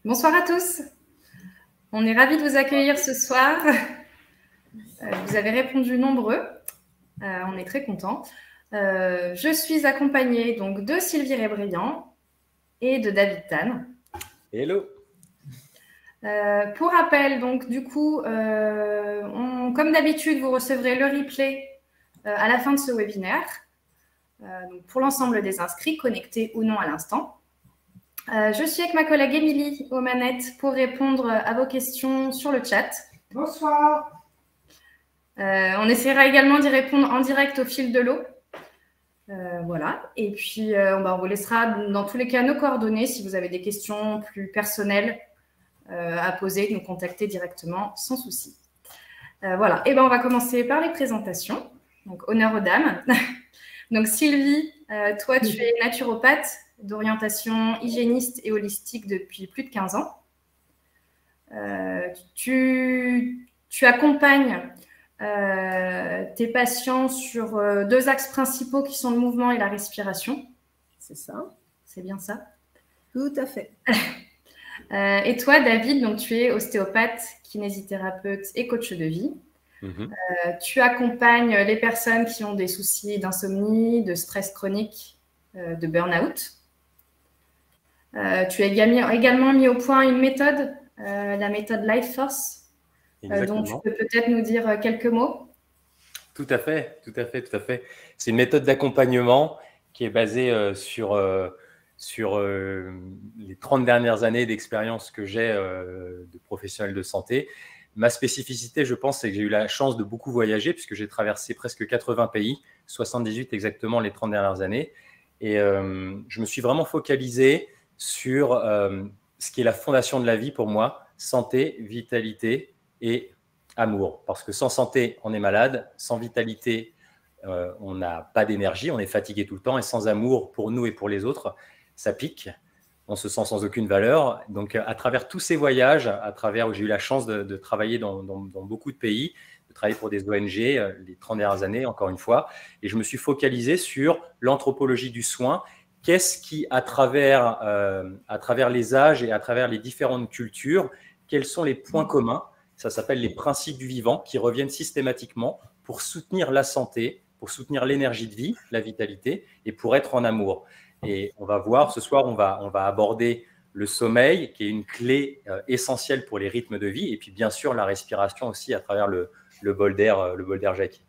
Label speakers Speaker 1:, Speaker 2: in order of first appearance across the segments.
Speaker 1: Bonsoir à tous. On est ravis de vous accueillir ce soir. Vous avez répondu nombreux. On est très contents. Je suis accompagnée donc de Sylvie Rébriand et de David Tan.
Speaker 2: Hello.
Speaker 1: Pour rappel, donc du coup, comme d'habitude, vous recevrez le replay à la fin de ce webinaire. Donc pour l'ensemble des inscrits, connectés ou non à l'instant. Je suis avec ma collègue Émilie aux manettes pour répondre à vos questions sur le chat.
Speaker 3: Bonsoir.
Speaker 1: On essaiera également d'y répondre en direct au fil de l'eau. Voilà. Et puis, on vous laissera dans tous les cas nos coordonnées si vous avez des questions plus personnelles à poser, nous contacter directement sans souci. Voilà. Et on va commencer par les présentations. Donc, honneur aux dames. Donc, Sylvie, toi, tu es naturopathe d'orientation hygiéniste et holistique depuis plus de 15 ans. Tu accompagnes tes patients sur deux axes principaux qui sont le mouvement et la respiration.
Speaker 3: C'est ça.
Speaker 1: C'est bien ça?
Speaker 3: Tout à fait.
Speaker 1: Et toi, David, donc tu es ostéopathe, kinésithérapeute et coach de vie. Tu accompagnes les personnes qui ont des soucis d'insomnie, de stress chronique, de burn-out. Tu as également mis au point une méthode, la méthode Life Force, dont tu peux peut-être nous dire quelques mots.
Speaker 2: Tout à fait. C'est une méthode d'accompagnement qui est basée sur les 30 dernières années d'expérience que j'ai de professionnel de santé. Ma spécificité, je pense, c'est que j'ai eu la chance de beaucoup voyager puisque j'ai traversé presque 80 pays, 78 exactement les 30 dernières années. Et je me suis vraiment focalisé sur ce qui est la fondation de la vie pour moi, santé, vitalité et amour. Parce que sans santé, on est malade, sans vitalité, on n'a pas d'énergie, on est fatigué tout le temps, et sans amour pour nous et pour les autres, ça pique, on se sent sans aucune valeur. Donc à travers tous ces voyages, à travers où j'ai eu la chance de travailler dans beaucoup de pays, de travailler pour des ONG les 30 dernières années, encore une fois, et je me suis focalisé sur l'anthropologie du soin. Qu'est-ce qui, à travers les âges et à travers les différentes cultures, quels sont les points communs? Ça s'appelle les principes du vivant qui reviennent systématiquement pour soutenir la santé, pour soutenir l'énergie de vie, la vitalité et pour être en amour. Et on va voir, ce soir, on va aborder le sommeil qui est une clé essentielle pour les rythmes de vie et puis bien sûr la respiration aussi à travers le bol d'air Jackie.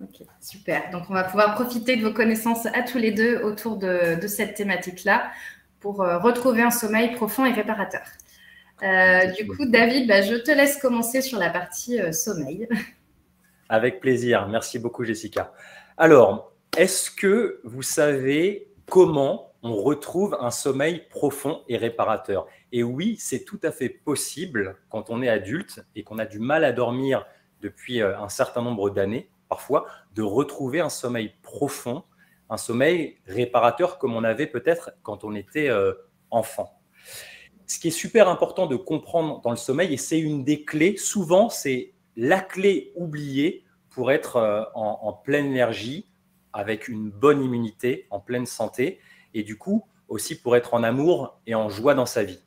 Speaker 1: Ok, super. Donc, on va pouvoir profiter de vos connaissances à tous les deux autour de cette thématique-là pour retrouver un sommeil profond et réparateur. Du coup, David, je te laisse commencer sur la partie sommeil.
Speaker 2: Avec plaisir. Merci beaucoup, Jessica. Alors, est-ce que vous savez comment on retrouve un sommeil profond et réparateur? Et oui, c'est tout à fait possible quand on est adulte et qu'on a du mal à dormir depuis un certain nombre d'années, parfois, de retrouver un sommeil profond, un sommeil réparateur comme on avait peut-être quand on était enfant. Ce qui est super important de comprendre dans le sommeil, et c'est une des clés, souvent c'est la clé oubliée pour être en pleine énergie, avec une bonne immunité, en pleine santé, et du coup aussi pour être en amour et en joie dans sa vie.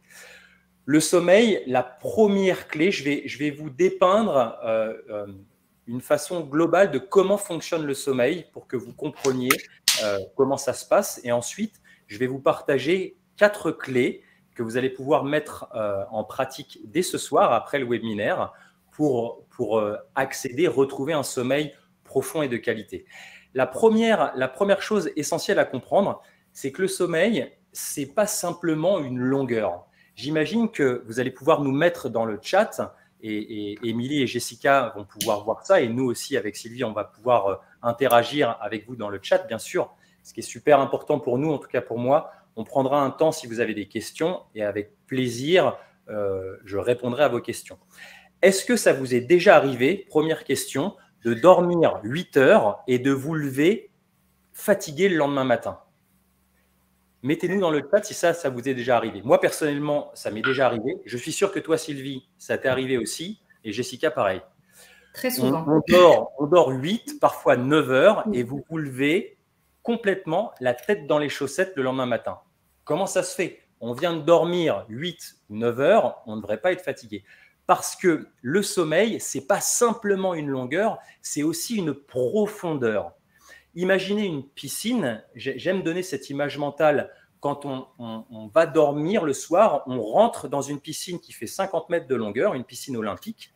Speaker 2: Le sommeil, la première clé, je vais vous dépeindre une façon globale de comment fonctionne le sommeil pour que vous compreniez comment ça se passe. Et ensuite, je vais vous partager 4 clés que vous allez pouvoir mettre en pratique dès ce soir, après le webinaire, pour accéder, retrouver un sommeil profond et de qualité. La première chose essentielle à comprendre, c'est que le sommeil, ce n'est pas simplement une longueur. J'imagine que vous allez pouvoir nous mettre dans le chat, et Émilie et Jessica vont pouvoir voir ça, et nous aussi avec Sylvie, on va pouvoir interagir avec vous dans le chat, bien sûr. Ce qui est super important pour nous, en tout cas pour moi, on prendra un temps si vous avez des questions, et avec plaisir, je répondrai à vos questions. Est-ce que ça vous est déjà arrivé, première question, de dormir 8 heures et de vous lever fatigué le lendemain matin? Mettez-nous dans le chat si ça vous est déjà arrivé. Moi, personnellement, ça m'est déjà arrivé. Je suis sûr que toi, Sylvie, ça t'est arrivé aussi. Et Jessica, pareil.
Speaker 1: Très souvent.
Speaker 2: On dort 8, parfois 9 heures, et vous vous levez complètement la tête dans les chaussettes le lendemain matin. Comment ça se fait? on vient de dormir 8 ou 9 heures, on ne devrait pas être fatigué. Parce que le sommeil, ce n'est pas simplement une longueur, c'est aussi une profondeur. Imaginez une piscine, j'aime donner cette image mentale, quand on va dormir le soir, on rentre dans une piscine qui fait 50 mètres de longueur, une piscine olympique.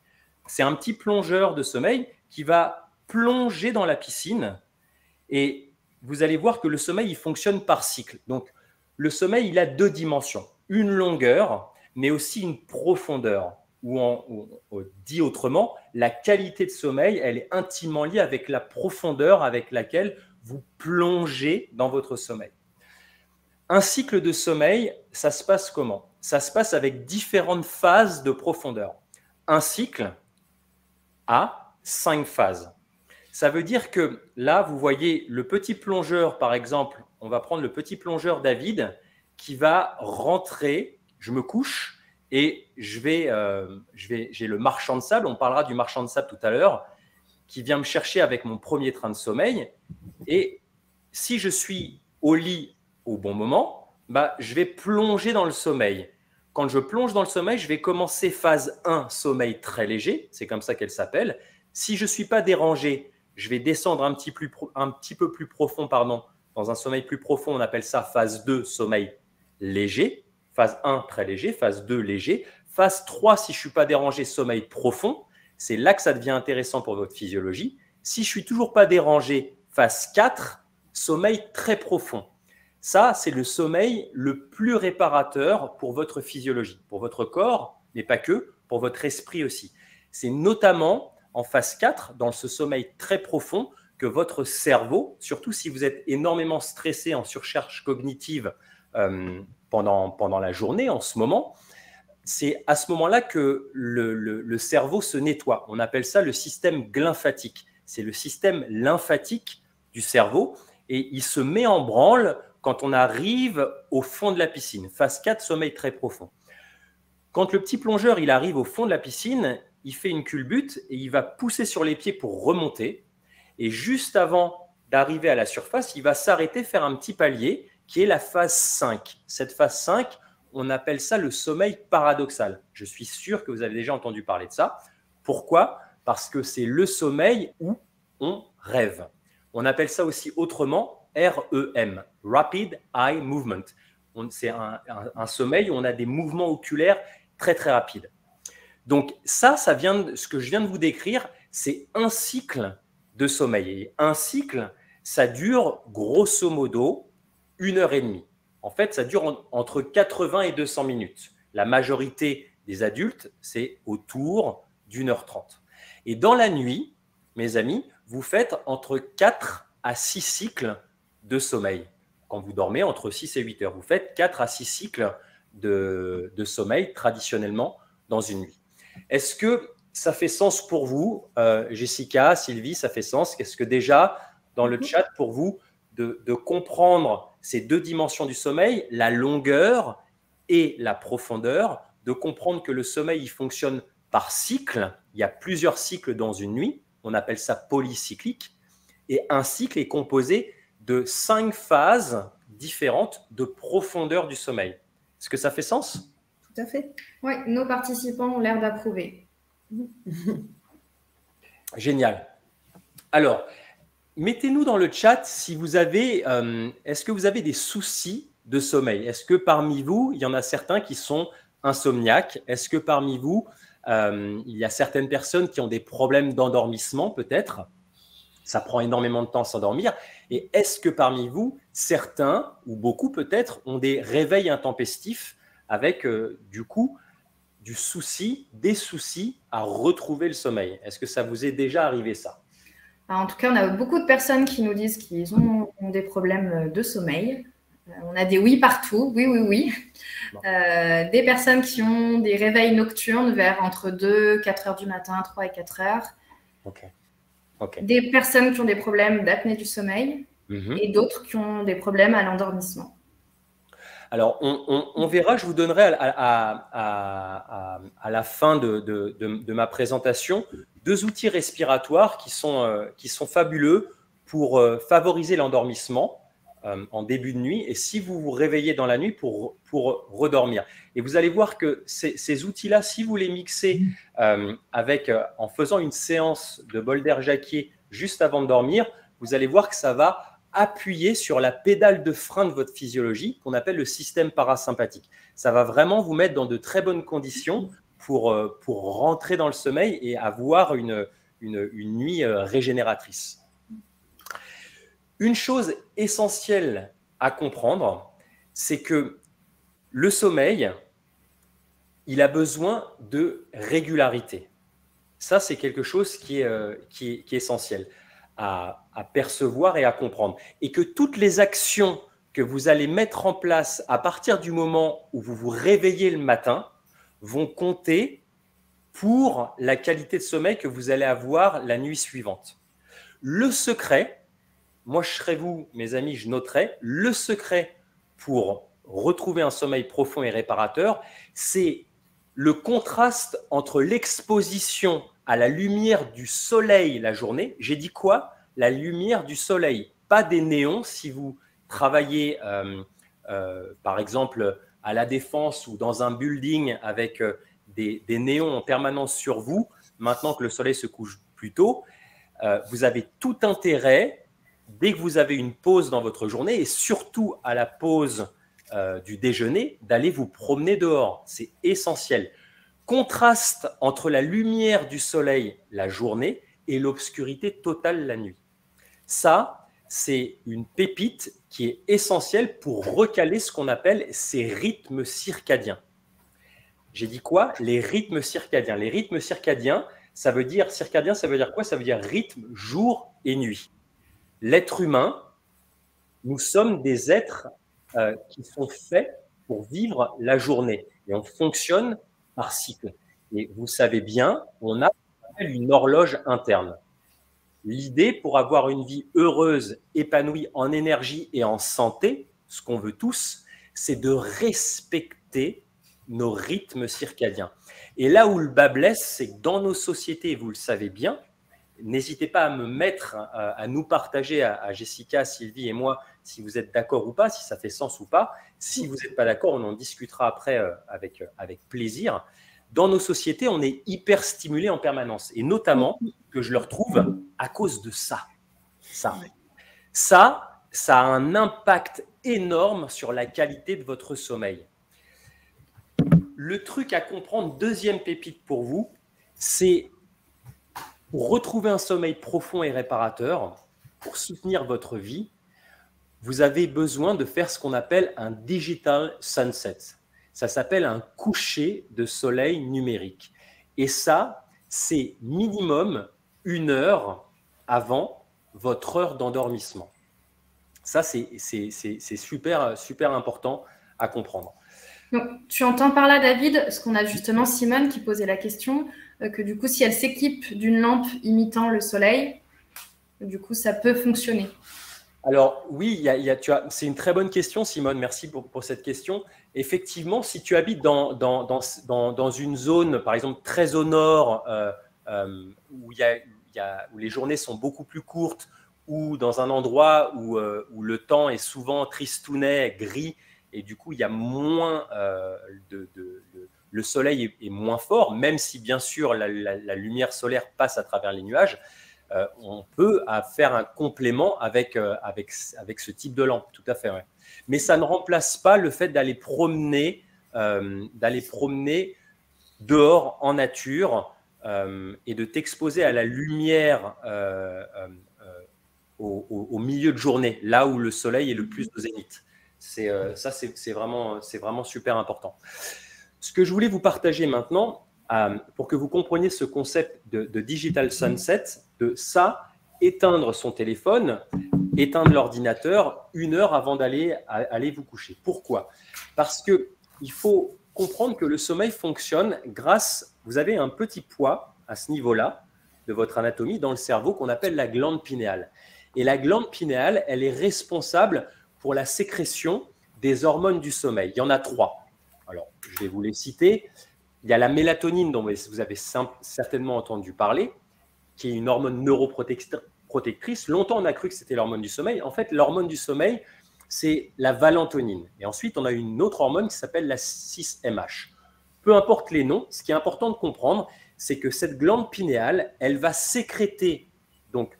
Speaker 2: C'est un petit plongeur de sommeil qui va plonger dans la piscine et vous allez voir que le sommeil, il fonctionne par cycle. Donc, le sommeil, il a 2 dimensions, une longueur, mais aussi une profondeur. Ou dit autrement, la qualité de sommeil, elle est intimement liée avec la profondeur avec laquelle vous plongez dans votre sommeil. Un cycle de sommeil, ça se passe comment? Ça se passe avec différentes phases de profondeur. Un cycle a 5 phases. Ça veut dire que là, vous voyez le petit plongeur, par exemple, on va prendre le petit plongeur David qui va rentrer, je me couche et j'ai le marchand de sable, on parlera du marchand de sable tout à l'heure, qui vient me chercher avec mon premier train de sommeil. Et si je suis au lit au bon moment, je vais plonger dans le sommeil. Quand je plonge dans le sommeil, je vais commencer phase 1, sommeil très léger, c'est comme ça qu'elle s'appelle. Si je ne suis pas dérangé, je vais descendre un petit peu plus profond, dans un sommeil plus profond, on appelle ça phase 2, sommeil léger. Phase 1, très léger. Phase 2, léger. Phase 3, si je ne suis pas dérangé, sommeil profond. C'est là que ça devient intéressant pour votre physiologie. Si je ne suis toujours pas dérangé, phase 4, sommeil très profond. Ça, c'est le sommeil le plus réparateur pour votre physiologie, pour votre corps, mais pas que, pour votre esprit aussi. C'est notamment en phase 4, dans ce sommeil très profond, que votre cerveau, surtout si vous êtes énormément stressé en surcharge cognitive pendant la journée, en ce moment, c'est à ce moment-là que le cerveau se nettoie. On appelle ça le système glymphatique. C'est le système lymphatique du cerveau et il se met en branle quand on arrive au fond de la piscine. Phase 4, sommeil très profond. Quand le petit plongeur il arrive au fond de la piscine, il fait une culbute et il va pousser sur les pieds pour remonter. Et juste avant d'arriver à la surface, il va s'arrêter, faire un petit palier qui est la phase 5. Cette phase 5, on appelle ça le sommeil paradoxal. Je suis sûr que vous avez déjà entendu parler de ça. Pourquoi? Parce que c'est le sommeil où on rêve. On appelle ça aussi autrement REM, Rapid Eye Movement. C'est un sommeil où on a des mouvements oculaires très, très rapides. Donc ça vient de ce que je viens de vous décrire, c'est un cycle de sommeil. Et un cycle, ça dure grosso modo 1h30. En fait, ça dure entre 80 et 200 minutes. La majorité des adultes, c'est autour d'1h30. Et dans la nuit, mes amis, vous faites entre 4 à 6 cycles de sommeil. Quand vous dormez, entre 6 et 8 heures, vous faites 4 à 6 cycles de sommeil traditionnellement dans une nuit. Est-ce que ça fait sens pour vous, Jessica, Sylvie, ça fait sens? Est-ce que déjà, dans le chat, pour vous, de comprendre ces 2 dimensions du sommeil, la longueur et la profondeur, de comprendre que le sommeil, il fonctionne par cycle, il y a plusieurs cycles dans une nuit, on appelle ça polycyclique, et un cycle est composé de 5 phases différentes de profondeur du sommeil. Est-ce que ça fait sens?
Speaker 3: Tout à fait.
Speaker 1: Oui, nos participants ont l'air d'approuver.
Speaker 2: Génial. Alors, mettez-nous dans le chat si vous avez, est-ce que vous avez des soucis de sommeil? Est-ce que parmi vous, il y en a certains qui sont insomniaques? Est-ce que parmi vous, il y a certaines personnes qui ont des problèmes d'endormissement peut-être? Ça prend énormément de temps à s'endormir. Et est-ce que parmi vous, certains ou beaucoup peut-être ont des réveils intempestifs avec du coup des soucis à retrouver le sommeil? Est-ce que ça vous est déjà arrivé ça?
Speaker 1: En tout cas, on a beaucoup de personnes qui nous disent qu'ils ont des problèmes de sommeil. On a des oui partout, oui. Bon. Des personnes qui ont des réveils nocturnes vers entre 2, 4 heures du matin, 3 et 4 heures.
Speaker 2: Okay.
Speaker 1: Des personnes qui ont des problèmes d'apnée du sommeil et d'autres qui ont des problèmes à l'endormissement.
Speaker 2: Alors, on verra, je vous donnerai à la fin de ma présentation 2 outils respiratoires qui sont fabuleux pour favoriser l'endormissement. en début de nuit et si vous vous réveillez dans la nuit pour redormir. Et vous allez voir que ces outils-là, si vous les mixez en faisant une séance de bol d'air Jacquier juste avant de dormir, vous allez voir que ça va appuyer sur la pédale de frein de votre physiologie qu'on appelle le système parasympathique. Ça va vraiment vous mettre dans de très bonnes conditions pour rentrer dans le sommeil et avoir une nuit régénératrice. Une chose essentielle à comprendre, c'est que le sommeil, il a besoin de régularité. Ça, c'est quelque chose qui est essentiel à percevoir et à comprendre. Et que toutes les actions que vous allez mettre en place à partir du moment où vous vous réveillez le matin vont compter pour la qualité de sommeil que vous allez avoir la nuit suivante. Le secret, moi je serais vous, mes amis, je noterais, le secret pour retrouver un sommeil profond et réparateur, c'est le contraste entre l'exposition à la lumière du soleil la journée. J'ai dit quoi? La lumière du soleil, pas des néons. Si vous travaillez, par exemple, à la Défense ou dans un building avec des néons en permanence sur vous, maintenant que le soleil se couche plus tôt, vous avez tout intérêt, dès que vous avez une pause dans votre journée, et surtout à la pause du déjeuner, d'aller vous promener dehors. C'est essentiel. Contraste entre la lumière du soleil la journée et l'obscurité totale la nuit. Ça, c'est une pépite qui est essentielle pour recaler ce qu'on appelle ces rythmes circadiens. J'ai dit quoi? Les rythmes circadiens. Les rythmes circadiens, ça veut dire quoi? Ça veut dire rythme jour et nuit. L'être humain, nous sommes des êtres qui sont faits pour vivre la journée et on fonctionne par cycle. Et vous savez bien, on a une horloge interne. L'idée pour avoir une vie heureuse, épanouie en énergie et en santé, ce qu'on veut tous, c'est de respecter nos rythmes circadiens. Et là où le bas blesse, c'est que dans nos sociétés, vous le savez bien, n'hésitez pas à me mettre, à nous partager, à Jessica, Sylvie et moi, si vous êtes d'accord ou pas, si ça fait sens ou pas. Si vous n'êtes pas d'accord, on en discutera après avec plaisir. Dans nos sociétés, on est hyper stimulé en permanence. Et notamment, que je le retrouve à cause de ça. Ça a un impact énorme sur la qualité de votre sommeil. Le truc à comprendre, deuxième pépite pour vous, c'est pour retrouver un sommeil profond et réparateur, pour soutenir votre vie, vous avez besoin de faire ce qu'on appelle un digital sunset. Ça s'appelle un coucher de soleil numérique. Et ça, c'est minimum 1 heure avant votre heure d'endormissement. Ça, c'est super, super important à comprendre.
Speaker 1: Donc, tu entends par là, David, ce qu'on a justement Simone qui posait la question, que du coup, si elle s'équipe d'une lampe imitant le soleil, du coup, ça peut fonctionner.
Speaker 2: Alors oui, c'est une très bonne question, Simone. Merci pour cette question. Effectivement, si tu habites dans une zone, par exemple, très au nord, où les journées sont beaucoup plus courtes, ou dans un endroit où le temps est souvent tristounet, gris, et du coup, il y a moins le soleil est moins fort, même si bien sûr la lumière solaire passe à travers les nuages. On peut faire un complément avec ce type de lampe, tout à fait. Ouais. Mais ça ne remplace pas le fait d'aller promener dehors en nature et de t'exposer à la lumière au milieu de journée, là où le soleil est le plus au zénith. C'est vraiment super important. Ce que je voulais vous partager maintenant, pour que vous compreniez ce concept de digital sunset, de ça, éteindre son téléphone, éteindre l'ordinateur 1 heure avant d'aller vous coucher. Pourquoi? Parce qu'il faut comprendre que le sommeil fonctionne vous avez un petit poids à ce niveau-là de votre anatomie dans le cerveau qu'on appelle la glande pinéale. Et la glande pinéale, elle est responsable pour la sécrétion des hormones du sommeil. Il y en a 3. Alors, je vais vous les citer. Il y a la mélatonine dont vous avez certainement entendu parler, qui est une hormone neuroprotectrice. Longtemps, on a cru que c'était l'hormone du sommeil. En fait, l'hormone du sommeil, c'est la valentonine. Et ensuite, on a une autre hormone qui s'appelle la 6-MH. Peu importe les noms, ce qui est important de comprendre, c'est que cette glande pinéale, elle va sécréter donc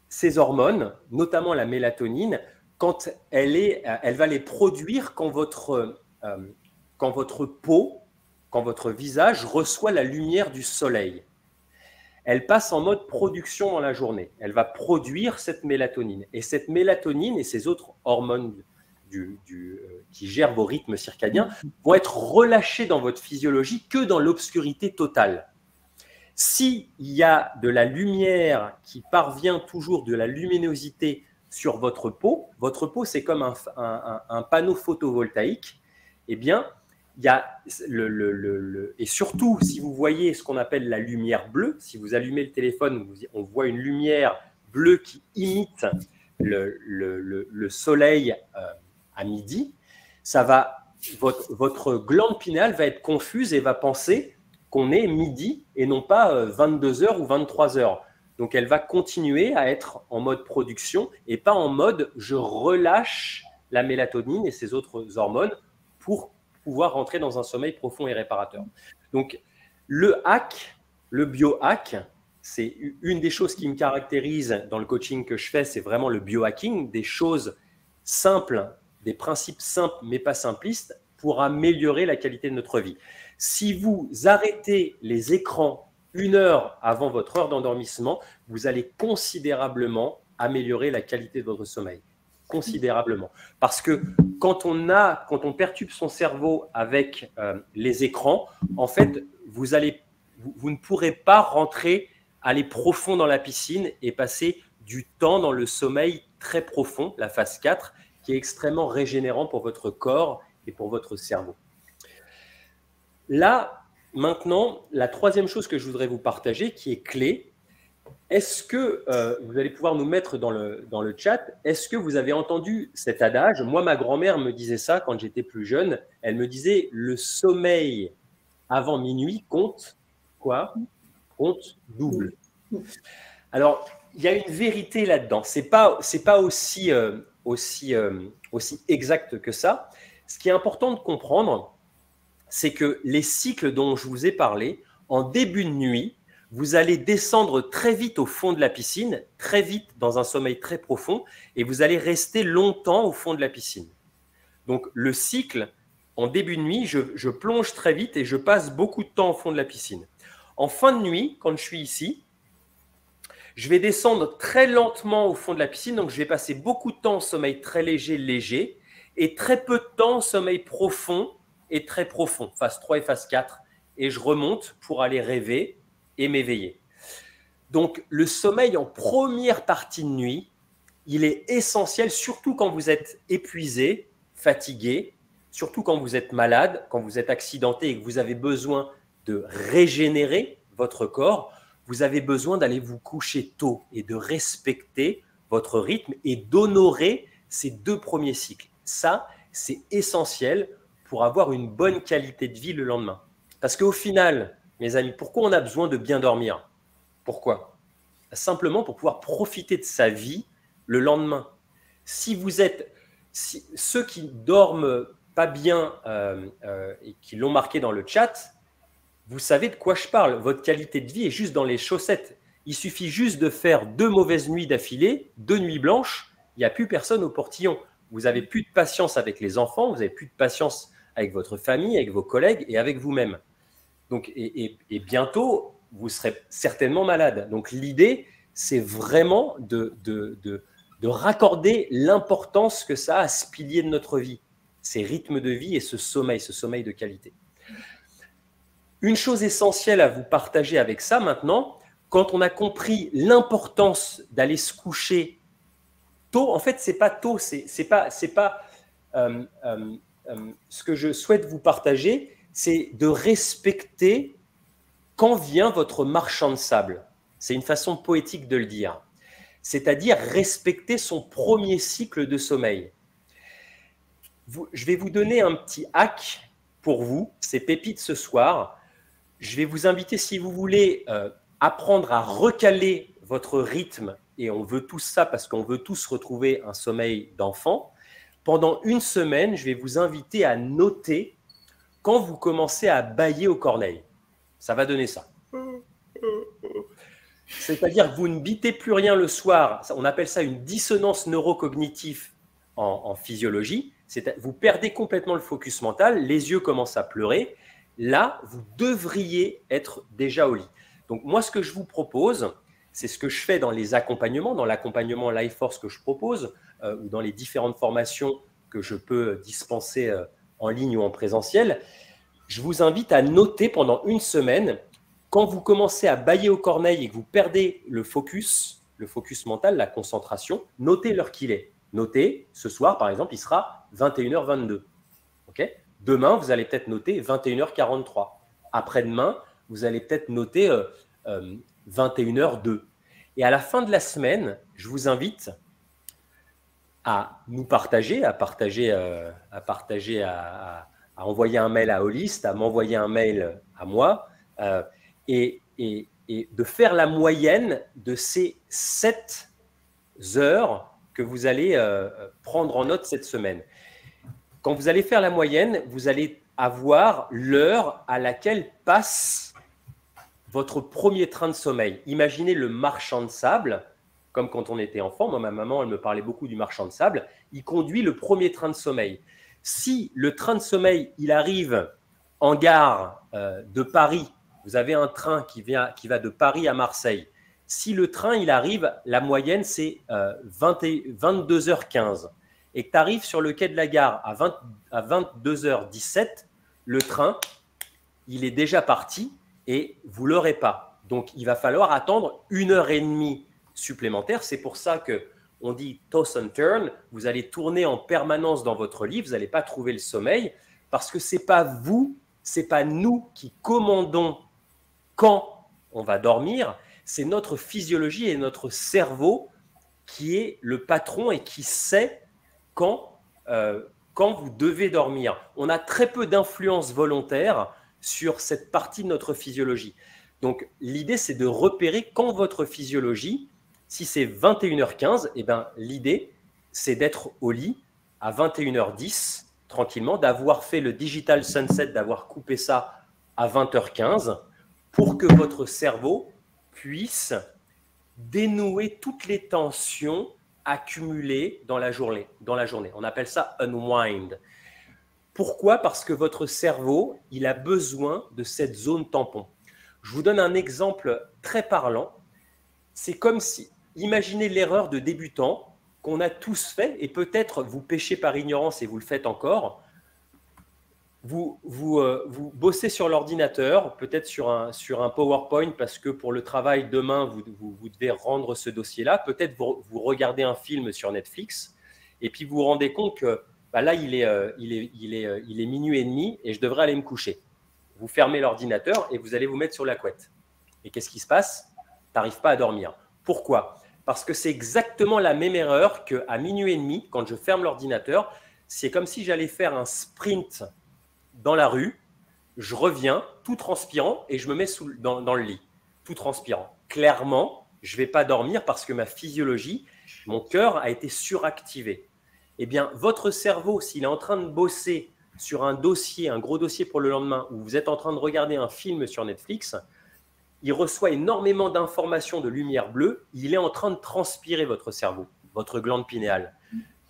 Speaker 2: ces hormones, notamment la mélatonine, quand elle va les produire quand votre peau, quand votre visage reçoit la lumière du soleil. Elle passe en mode production dans la journée. Elle va produire cette mélatonine. Et cette mélatonine et ces autres hormones qui gèrent vos rythmes circadiens vont être relâchées dans votre physiologie que dans l'obscurité totale. S'il y a de la lumière qui parvient toujours, de la luminosité sur votre peau c'est comme un panneau photovoltaïque, eh bien, il y a et surtout si vous voyez ce qu'on appelle la lumière bleue, si vous allumez le téléphone, on voit une lumière bleue qui imite le soleil à midi, votre glande pinéale va être confuse et va penser qu'on est midi et non pas 22h ou 23h. Donc, elle va continuer à être en mode production et pas en mode je relâche la mélatonine et ces autres hormones pour pouvoir rentrer dans un sommeil profond et réparateur. Donc, le biohack, c'est une des choses qui me caractérise dans le coaching que je fais, c'est vraiment le biohacking, des choses simples, des principes simples mais pas simplistes pour améliorer la qualité de notre vie. Si vous arrêtez les écrans 1 heure avant votre heure d'endormissement, vous allez considérablement améliorer la qualité de votre sommeil. Considérablement. Parce que quand on perturbe son cerveau avec les écrans, en fait, vous ne pourrez pas aller profond dans la piscine et passer du temps dans le sommeil très profond, la phase 4, qui est extrêmement régénérant pour votre corps et pour votre cerveau. Là, maintenant, la troisième chose que je voudrais vous partager, qui est clé, est-ce que vous allez pouvoir nous mettre dans le chat, est-ce que vous avez entendu cet adage? Moi, ma grand-mère me disait ça quand j'étais plus jeune. Elle me disait, le sommeil avant minuit compte quoi? Compte double. Alors, il y a une vérité là-dedans. C'est pas aussi exact que ça. Ce qui est important de comprendre, c'est que les cycles dont je vous ai parlé, en début de nuit, vous allez descendre très vite au fond de la piscine, très vite dans un sommeil très profond, et vous allez rester longtemps au fond de la piscine. Donc, le cycle, en début de nuit, je plonge très vite et je passe beaucoup de temps au fond de la piscine. En fin de nuit, quand je suis ici, je vais descendre très lentement au fond de la piscine, donc je vais passer beaucoup de temps en sommeil très léger, et très peu de temps en sommeil profond et très profond, phase 3 et phase 4, et je remonte pour aller rêver et m'éveiller. Donc, le sommeil en première partie de nuit, il est essentiel, surtout quand vous êtes épuisé, fatigué, surtout quand vous êtes malade, quand vous êtes accidenté et que vous avez besoin de régénérer votre corps. Vous avez besoin d'aller vous coucher tôt et de respecter votre rythme et d'honorer ces 2 premiers cycles. Ça, c'est essentiel pour avoir une bonne qualité de vie le lendemain. Parce qu'au final, mes amis, pourquoi on a besoin de bien dormir? Pourquoi? Simplement pour pouvoir profiter de sa vie le lendemain. Ceux qui dorment pas bien et qui l'ont marqué dans le chat, vous savez de quoi je parle. Votre qualité de vie est juste dans les chaussettes. Il suffit juste de faire 2 mauvaises nuits d'affilée, 2 nuits blanches, il n'y a plus personne au portillon. Vous n'avez plus de patience avec les enfants, vous n'avez plus de patience avec votre famille, avec vos collègues et avec vous-même. Donc, et bientôt, vous serez certainement malade. Donc, l'idée, c'est vraiment de raccorder l'importance que ça a à ce pilier de notre vie, ces rythmes de vie et ce sommeil de qualité. Une chose essentielle à vous partager avec ça maintenant, quand on a compris l'importance d'aller se coucher tôt, en fait, c'est pas tôt, c'est pas ce que je souhaite vous partager, c'est de respecter quand vient votre marchand de sable. C'est une façon poétique de le dire. C'est-à-dire respecter son premier cycle de sommeil. Je vais vous donner un petit hack pour vous, c'est pépite ce soir. Je vais vous inviter, si vous voulez, apprendre à recaler votre rythme, et on veut tous ça parce qu'on veut tous retrouver un sommeil d'enfant. pendant une semaine, je vais vous inviter à noter quand vous commencez à bâiller aux corneilles. Ça va donner ça. C'est-à-dire que vous ne bitez plus rien le soir. On appelle ça une dissonance neurocognitive en physiologie. Vous perdez complètement le focus mental, les yeux commencent à pleurer. Là, vous devriez être déjà au lit. Donc moi, ce que je vous propose, c'est ce que je fais dans les accompagnements, dans l'accompagnement Life Force que je propose, ou dans les différentes formations que je peux dispenser en ligne ou en présentiel. Je vous invite à noter pendant une semaine, quand vous commencez à bâiller aux corneilles et que vous perdez le focus mental, la concentration, notez l'heure qu'il est. Notez, ce soir, par exemple, il sera 21h22. Okay ? Demain, vous allez peut-être noter 21h43. Après-demain, vous allez peut-être noter 21h02. Et à la fin de la semaine, je vous invite à nous partager, à envoyer un mail à Holist, à m'envoyer un mail à moi, et de faire la moyenne de ces 7 heures que vous allez prendre en note cette semaine. Quand vous allez faire la moyenne, vous allez avoir l'heure à laquelle passe votre premier train de sommeil. Imaginez le marchand de sable, comme quand on était enfant. Moi, ma maman, elle me parlait beaucoup du marchand de sable. Il conduit le premier train de sommeil. Si le train de sommeil, il arrive en gare de Paris, vous avez un train qui va de Paris à Marseille. Si le train, il arrive, la moyenne, c'est 22h15. Et que tu arrives sur le quai de la gare à 22h17, le train, il est déjà parti et vous ne l'aurez pas. Donc, il va falloir attendre 1h30 supplémentaire. C'est pour ça qu'on dit toss and turn. Vous allez tourner en permanence dans votre lit. Vous n'allez pas trouver le sommeil parce que ce n'est pas vous, ce n'est pas nous qui commandons quand on va dormir. C'est notre physiologie et notre cerveau qui est le patron et qui sait quand vous devez dormir. On a très peu d'influence volontaire sur cette partie de notre physiologie. Donc, l'idée, c'est de repérer quand votre physiologie, si c'est 21h15, eh ben, l'idée, c'est d'être au lit à 21h10, tranquillement, d'avoir fait le digital sunset, d'avoir coupé ça à 20h15, pour que votre cerveau puisse dénouer toutes les tensions accumulées dans la journée. On appelle ça unwind. Pourquoi ? Parce que votre cerveau, il a besoin de cette zone tampon. Je vous donne un exemple très parlant. C'est comme si, imaginez l'erreur de débutant qu'on a tous fait, et peut-être vous péchez par ignorance et vous le faites encore. Vous bossez sur l'ordinateur, peut-être sur un PowerPoint, parce que pour le travail demain, vous devez rendre ce dossier-là. Peut-être vous regardez un film sur Netflix, et puis vous vous rendez compte que là, il est minuit et demi et je devrais aller me coucher. Vous fermez l'ordinateur et vous allez vous mettre sur la couette. Et qu'est-ce qui se passe ? Tu n'arrives pas à dormir. Pourquoi ? Parce que c'est exactement la même erreur qu'à minuit et demi, quand je ferme l'ordinateur. C'est comme si j'allais faire un sprint dans la rue, je reviens tout transpirant et je me mets dans le lit, tout transpirant. Clairement, je ne vais pas dormir parce que ma physiologie, mon cœur a été suractivé. Eh bien, votre cerveau, s'il est en train de bosser sur un dossier, un gros dossier pour le lendemain, ou vous êtes en train de regarder un film sur Netflix, il reçoit énormément d'informations de lumière bleue, il est en train de transpirer votre cerveau, votre glande pinéale.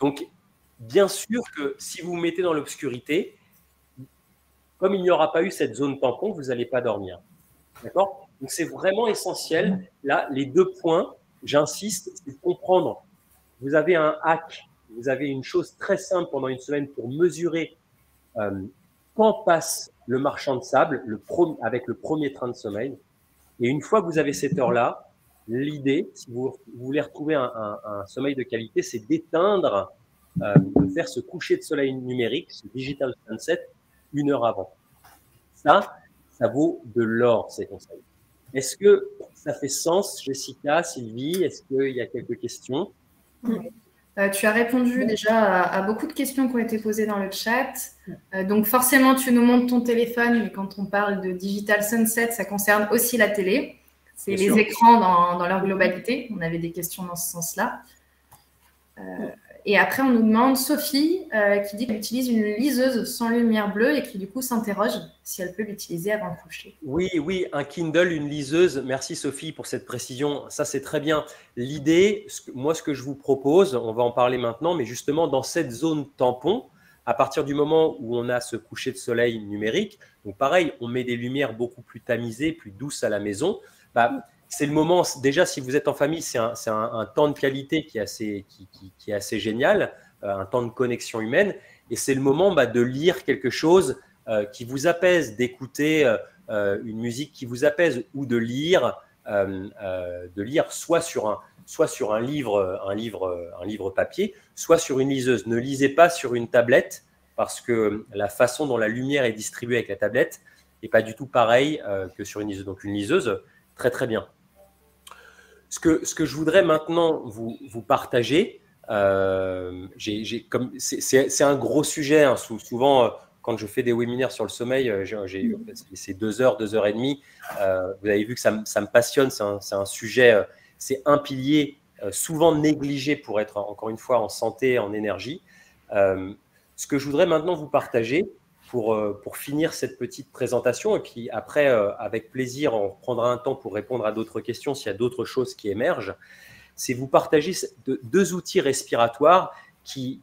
Speaker 2: Donc, bien sûr que si vous vous mettez dans l'obscurité, comme il n'y aura pas eu cette zone tampon, vous n'allez pas dormir. D'accord ? Donc, c'est vraiment essentiel. Là, les 2 points, j'insiste, c'est de comprendre. Vous avez un hack, vous avez une chose très simple pendant une semaine pour mesurer quand passe le marchand de sable avec le premier train de sommeil. Et une fois que vous avez cette heure-là, l'idée, si vous voulez retrouver un sommeil de qualité, c'est d'éteindre, de faire ce coucher de soleil numérique, ce digital sunset, 1 heure avant. Ça vaut de l'or, ces conseils. Est-ce que ça fait sens, Jessica, Sylvie? Est-ce qu'il y a quelques questions?
Speaker 1: Tu as répondu déjà à beaucoup de questions qui ont été posées dans le chat. Donc forcément, tu nous montres ton téléphone, mais quand on parle de digital sunset, ça concerne aussi la télé. C'est les écrans dans leur globalité. On avait des questions dans ce sens-là. Et après, on nous demande Sophie, qui dit qu'elle utilise une liseuse sans lumière bleue et qui du coup s'interroge si elle peut l'utiliser avant de coucher.
Speaker 2: Oui, oui, un Kindle, une liseuse. Merci Sophie pour cette précision. Ça, c'est très bien. L'idée, moi, ce que je vous propose, on va en parler maintenant, mais justement, dans cette zone tampon, à partir du moment où on a ce coucher de soleil numérique, donc pareil, on met des lumières beaucoup plus tamisées, plus douces à la maison. C'est le moment, déjà, si vous êtes en famille, c'est un temps de qualité qui est assez génial, un temps de connexion humaine. Et c'est le moment de lire quelque chose qui vous apaise, d'écouter une musique qui vous apaise ou de lire soit sur un livre papier, soit sur une liseuse. Ne lisez pas sur une tablette parce que la façon dont la lumière est distribuée avec la tablette n'est pas du tout pareil que sur une liseuse. Donc une liseuse, très très bien. Ce que je voudrais maintenant vous partager, c'est un gros sujet. Hein, souvent, quand je fais des webinaires sur le sommeil, c'est 2 heures, 2 heures et demie. Vous avez vu que ça me passionne. C'est un sujet, c'est un pilier souvent négligé pour être, encore une fois, en santé, en énergie. Ce que je voudrais maintenant vous partager pour finir cette petite présentation, et puis après, avec plaisir, on prendra un temps pour répondre à d'autres questions s'il y a d'autres choses qui émergent, c'est vous partager 2 outils respiratoires qui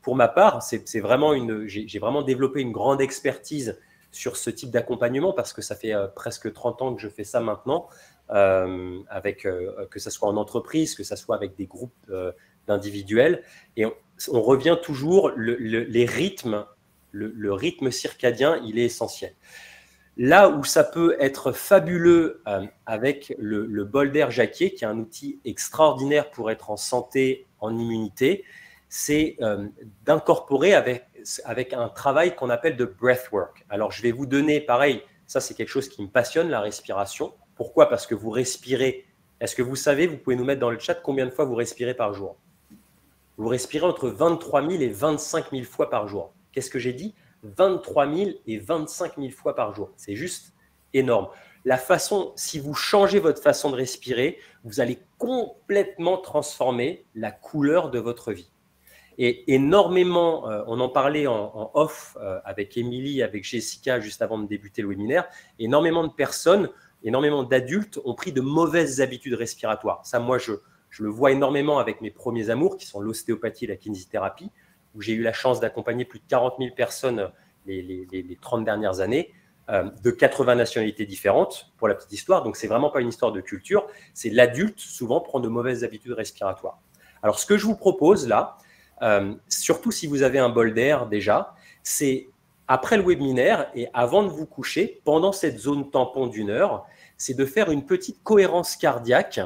Speaker 2: pour ma part, c'est vraiment j'ai vraiment développé une grande expertise sur ce type d'accompagnement parce que ça fait presque 30 ans que je fais ça maintenant, que ce soit en entreprise, que ce soit avec des groupes d'individuels. Et on revient toujours, les rythmes, le rythme circadien, il est essentiel. Là où ça peut être fabuleux avec le bol d'air Jacquier, qui est un outil extraordinaire pour être en santé, en immunité, c'est d'incorporer avec un travail qu'on appelle de breathwork. Alors, je vais vous donner, pareil, ça c'est quelque chose qui me passionne, la respiration. Pourquoi? Parce que vous respirez. Est-ce que vous savez, vous pouvez nous mettre dans le chat combien de fois vous respirez par jour? Vous respirez entre 23 000 et 25 000 fois par jour. Qu'est-ce que j'ai dit? 23 000 et 25 000 fois par jour. C'est juste énorme. La façon, si vous changez votre façon de respirer, vous allez complètement transformer la couleur de votre vie. Et énormément, on en parlait en off avec Émilie, avec Jessica, juste avant de débuter le webinaire, énormément de personnes, énormément d'adultes ont pris de mauvaises habitudes respiratoires. Ça, moi, je le vois énormément avec mes premiers amours, qui sont l'ostéopathie et la kinésithérapie, où j'ai eu la chance d'accompagner plus de 40 000 personnes les 30 dernières années, de 80 nationalités différentes, pour la petite histoire. Donc, ce n'est vraiment pas une histoire de culture. C'est l'adulte, souvent, prend de mauvaises habitudes respiratoires. Alors, ce que je vous propose là, surtout si vous avez un bol d'air déjà, c'est après le webinaire et avant de vous coucher, pendant cette zone tampon d'1 heure, c'est de faire une petite cohérence cardiaque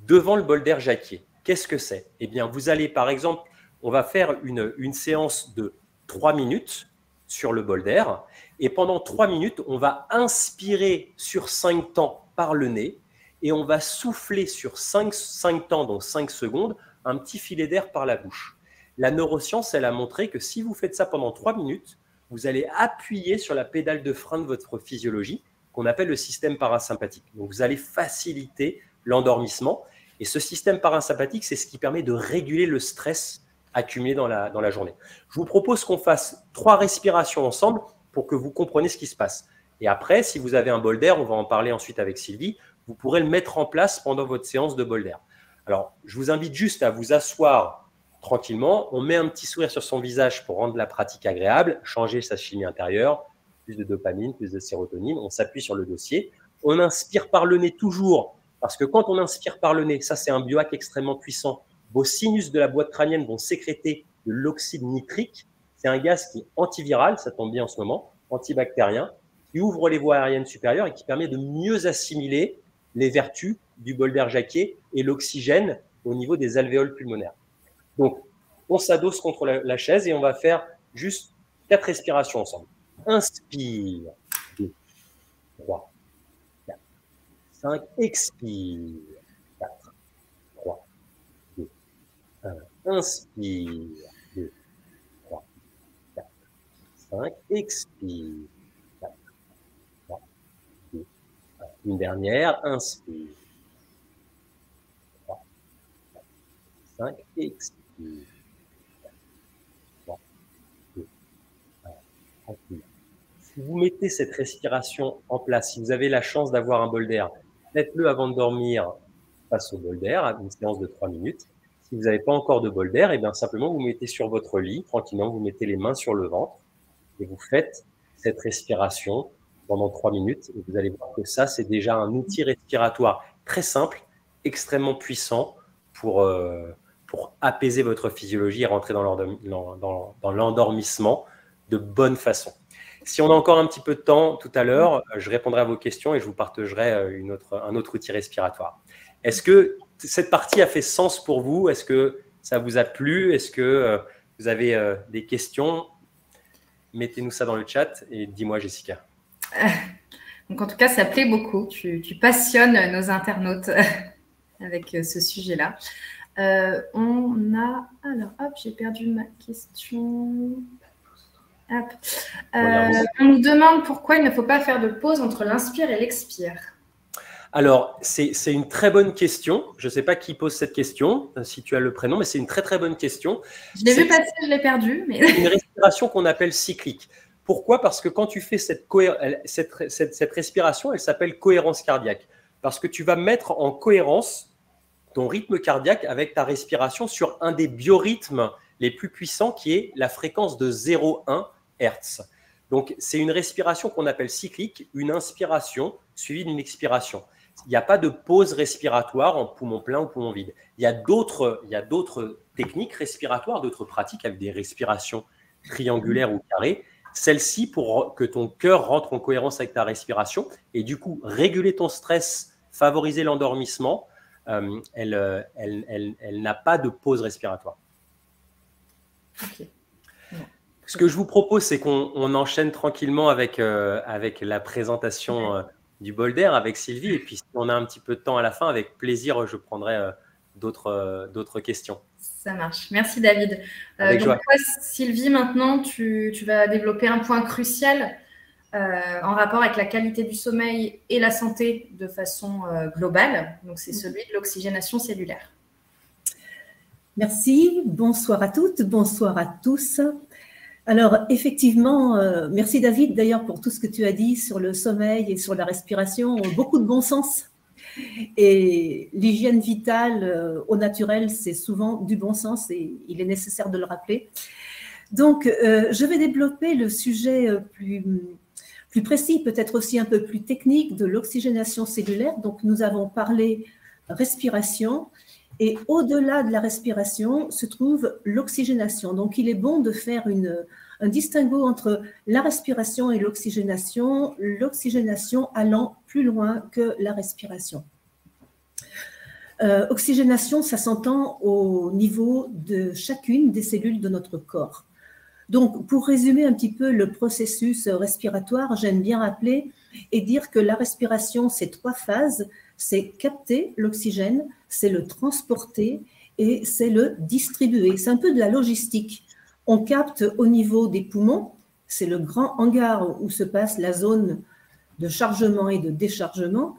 Speaker 2: devant le bol d'air Jacquier. Qu'est-ce que c'est? Eh bien, vous allez, par exemple, on va faire une séance de 3 minutes sur le bol d'air et pendant 3 minutes, on va inspirer sur 5 temps par le nez et on va souffler sur 5 temps, donc 5 secondes, un petit filet d'air par la bouche. La neuroscience, elle a montré que si vous faites ça pendant 3 minutes, vous allez appuyer sur la pédale de frein de votre physiologie, qu'on appelle le système parasympathique. Donc, vous allez faciliter l'endormissement. Et ce système parasympathique, c'est ce qui permet de réguler le stress accumulé dans la journée. Je vous propose qu'on fasse 3 respirations ensemble pour que vous compreniez ce qui se passe. Et après, si vous avez un bol d'air, on va en parler ensuite avec Sylvie, vous pourrez le mettre en place pendant votre séance de bol d'air. Alors, je vous invite juste à vous asseoir tranquillement. On met un petit sourire sur son visage pour rendre la pratique agréable, changer sa chimie intérieure, plus de dopamine, plus de sérotonine. On s'appuie sur le dossier. On inspire par le nez toujours, parce que quand on inspire par le nez, ça c'est un biohack extrêmement puissant. Vos sinus de la boîte crânienne vont sécréter de l'oxyde nitrique. C'est un gaz qui est antiviral, ça tombe bien en ce moment, antibactérien, qui ouvre les voies aériennes supérieures et qui permet de mieux assimiler les vertus du bol d'air Jacquier et l'oxygène au niveau des alvéoles pulmonaires. Donc, on s'adosse contre la chaise et on va faire juste 4 respirations ensemble. Inspire, 2, 3, 4, 5. Expire, 4, 3, 2, 1. Inspire, 2, 3, 4, 5. Expire, 4, 3, 2, 1. Une dernière, inspire, 3, 4, 5. Expire. Si vous mettez cette respiration en place, si vous avez la chance d'avoir un bol d'air, faites-le avant de dormir face au bol d'air, à une séance de 3 minutes. Si vous n'avez pas encore de bol d'air, et bien simplement vous mettez sur votre lit, tranquillement, vous mettez les mains sur le ventre et vous faites cette respiration pendant 3 minutes. Et vous allez voir que ça, c'est déjà un outil respiratoire très simple, extrêmement puissant pour apaiser votre physiologie et rentrer dans l'endormissement de bonne façon. Si on a encore un petit peu de temps tout à l'heure, je répondrai à vos questions et je vous partagerai un autre outil respiratoire. Est-ce que cette partie a fait sens pour vous? Est-ce que ça vous a plu? Est-ce que vous avez des questions? Mettez-nous ça dans le chat et dis-moi, Jessica.
Speaker 1: Donc, en tout cas, ça plaît beaucoup. Tu passionnes nos internautes avec ce sujet-là. On a… Alors, hop, j'ai perdu ma question. Hop. On nous demande pourquoi il ne faut pas faire de pause entre l'inspire et l'expire.
Speaker 2: Alors, c'est une très bonne question. Je ne sais pas qui pose cette question, si tu as le prénom, mais c'est une très très bonne question.
Speaker 1: Je l'ai vu passer, je l'ai perdu. Mais…
Speaker 2: Une respiration qu'on appelle cyclique. Pourquoi? Parce que quand tu fais cette respiration, elle s'appelle cohérence cardiaque. Parce que tu vas mettre en cohérence ton rythme cardiaque avec ta respiration sur un des biorhythmes les plus puissants qui est la fréquence de 0,1 Hz. Donc, c'est une respiration qu'on appelle cyclique, une inspiration suivie d'une expiration. Il n'y a pas de pause respiratoire en poumon plein ou poumon vide. Il y a d'autres techniques respiratoires, d'autres pratiques avec des respirations triangulaires ou carrées. Celle-ci, pour que ton cœur rentre en cohérence avec ta respiration et du coup réguler ton stress, favoriser l'endormissement, elle n'a pas de pause respiratoire.
Speaker 1: Okay.
Speaker 2: Ce que je vous propose, c'est qu'on enchaîne tranquillement avec la présentation du bol d'air avec Sylvie. Et puis, si on a un petit peu de temps à la fin, avec plaisir, je prendrai d'autres questions.
Speaker 1: Ça marche. Merci, David. Donc, toi, Sylvie, maintenant, tu vas développer un point crucial en rapport avec la qualité du sommeil et la santé de façon globale. Donc, c'est celui de l'oxygénation cellulaire.
Speaker 3: Merci. Bonsoir à toutes, bonsoir à tous. Alors, effectivement, merci David d'ailleurs pour tout ce que tu as dit sur le sommeil et sur la respiration. Beaucoup de bon sens. Et l'hygiène vitale au naturel, c'est souvent du bon sens et il est nécessaire de le rappeler. Donc, je vais développer le sujet plus précis, peut-être aussi un peu plus technique de l'oxygénation cellulaire. Donc, nous avons parlé respiration. Et au-delà de la respiration se trouve l'oxygénation. Donc, il est bon de faire un distinguo entre la respiration et l'oxygénation allant plus loin que la respiration. Oxygénation, ça s'entend au niveau de chacune des cellules de notre corps. Donc, pour résumer un petit peu le processus respiratoire, j'aime bien rappeler et dire que la respiration, c'est 3 phases. C'est capter l'oxygène, c'est le transporter et c'est le distribuer. C'est un peu de la logistique. On capte au niveau des poumons, c'est le grand hangar où se passe la zone de chargement et de déchargement.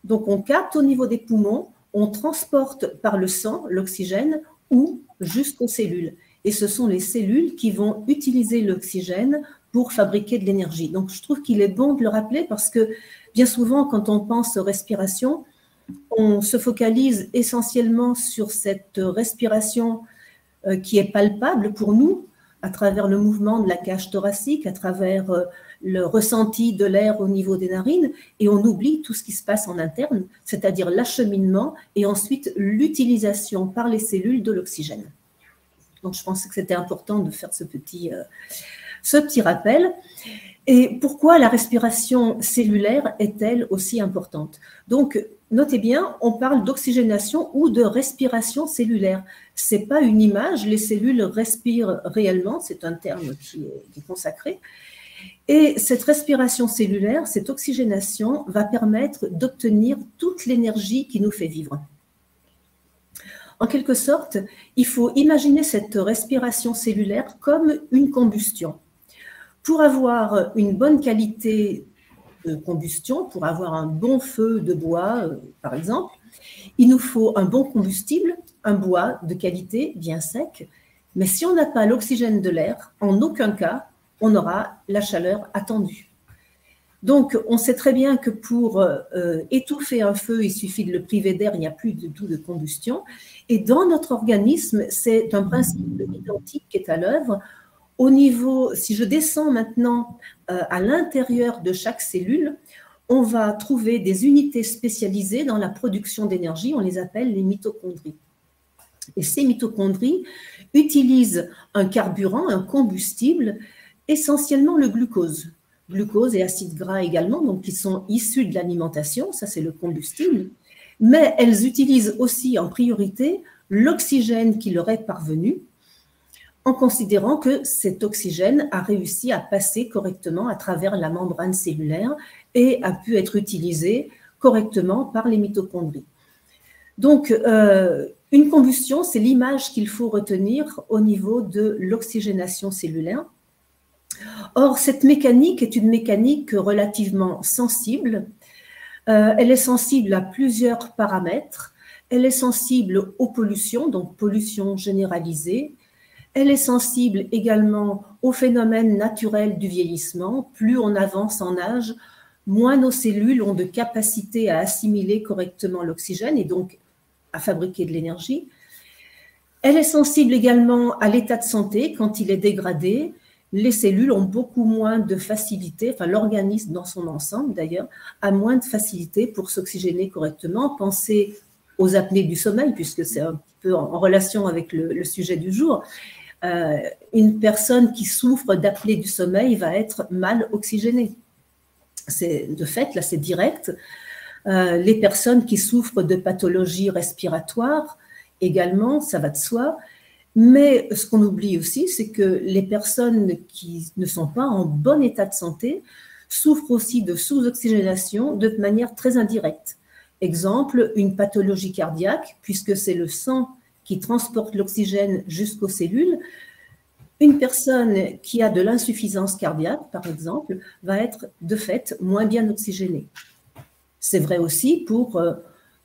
Speaker 3: Donc on capte au niveau des poumons, on transporte par le sang l'oxygène ou jusqu'aux cellules. Et ce sont les cellules qui vont utiliser l'oxygène pour fabriquer de l'énergie. Donc je trouve qu'il est bon de le rappeler parce que bien souvent, quand on pense respiration, on se focalise essentiellement sur cette respiration qui est palpable pour nous, à travers le mouvement de la cage thoracique, à travers le ressenti de l'air au niveau des narines, et on oublie tout ce qui se passe en interne, c'est-à-dire l'acheminement et ensuite l'utilisation par les cellules de l'oxygène. Donc, je pense que c'était important de faire ce petit rappel. Et pourquoi la respiration cellulaire est-elle aussi importante? Donc, notez bien, on parle d'oxygénation ou de respiration cellulaire. Ce n'est pas une image, les cellules respirent réellement, c'est un terme qui est consacré. Et cette respiration cellulaire, cette oxygénation va permettre d'obtenir toute l'énergie qui nous fait vivre. En quelque sorte, il faut imaginer cette respiration cellulaire comme une combustion. Pour avoir une bonne qualité de combustion, pour avoir un bon feu de bois, par exemple, il nous faut un bon combustible un bois de qualité, bien sec. Mais si on n'a pas l'oxygène de l'air, en aucun cas, on aura la chaleur attendue. Donc, on sait très bien que pour étouffer un feu, il suffit de le priver d'air, il n'y a plus du tout de combustion. Et dans notre organisme, c'est un principe identique qui est à l'œuvre. Au niveau, si je descends maintenant à l'intérieur de chaque cellule, on va trouver des unités spécialisées dans la production d'énergie, on les appelle les mitochondries. Et ces mitochondries utilisent un carburant, un combustible, essentiellement le glucose. Glucose et acides gras également, donc qui sont issus de l'alimentation, ça c'est le combustible. Mais elles utilisent aussi en priorité l'oxygène qui leur est parvenu, en considérant que cet oxygène a réussi à passer correctement à travers la membrane cellulaire et a pu être utilisé correctement par les mitochondries. Donc, une combustion, c'est l'image qu'il faut retenir au niveau de l'oxygénation cellulaire. Or, cette mécanique est une mécanique relativement sensible. Elle est sensible à plusieurs paramètres. Elle est sensible aux pollutions, donc pollution généralisée. Elle est sensible également au phénomène naturel du vieillissement. Plus on avance en âge, moins nos cellules ont de capacité à assimiler correctement l'oxygène et donc à fabriquer de l'énergie. Elle est sensible également à l'état de santé. Quand il est dégradé, les cellules ont beaucoup moins de facilité, enfin l'organisme dans son ensemble d'ailleurs, a moins de facilité pour s'oxygéner correctement. Pensez aux apnées du sommeil, puisque c'est un peu en relation avec le sujet du jour. Une personne qui souffre d'apnée du sommeil va être mal oxygénée. De fait, là c'est direct. Les personnes qui souffrent de pathologies respiratoires, également, ça va de soi. Mais ce qu'on oublie aussi, c'est que les personnes qui ne sont pas en bon état de santé souffrent aussi de sous-oxygénation de manière très indirecte. Exemple, une pathologie cardiaque, puisque c'est le sang qui transporte l'oxygène jusqu'aux cellules. Une personne qui a de l'insuffisance cardiaque, par exemple, va être de fait moins bien oxygénée. C'est vrai aussi pour,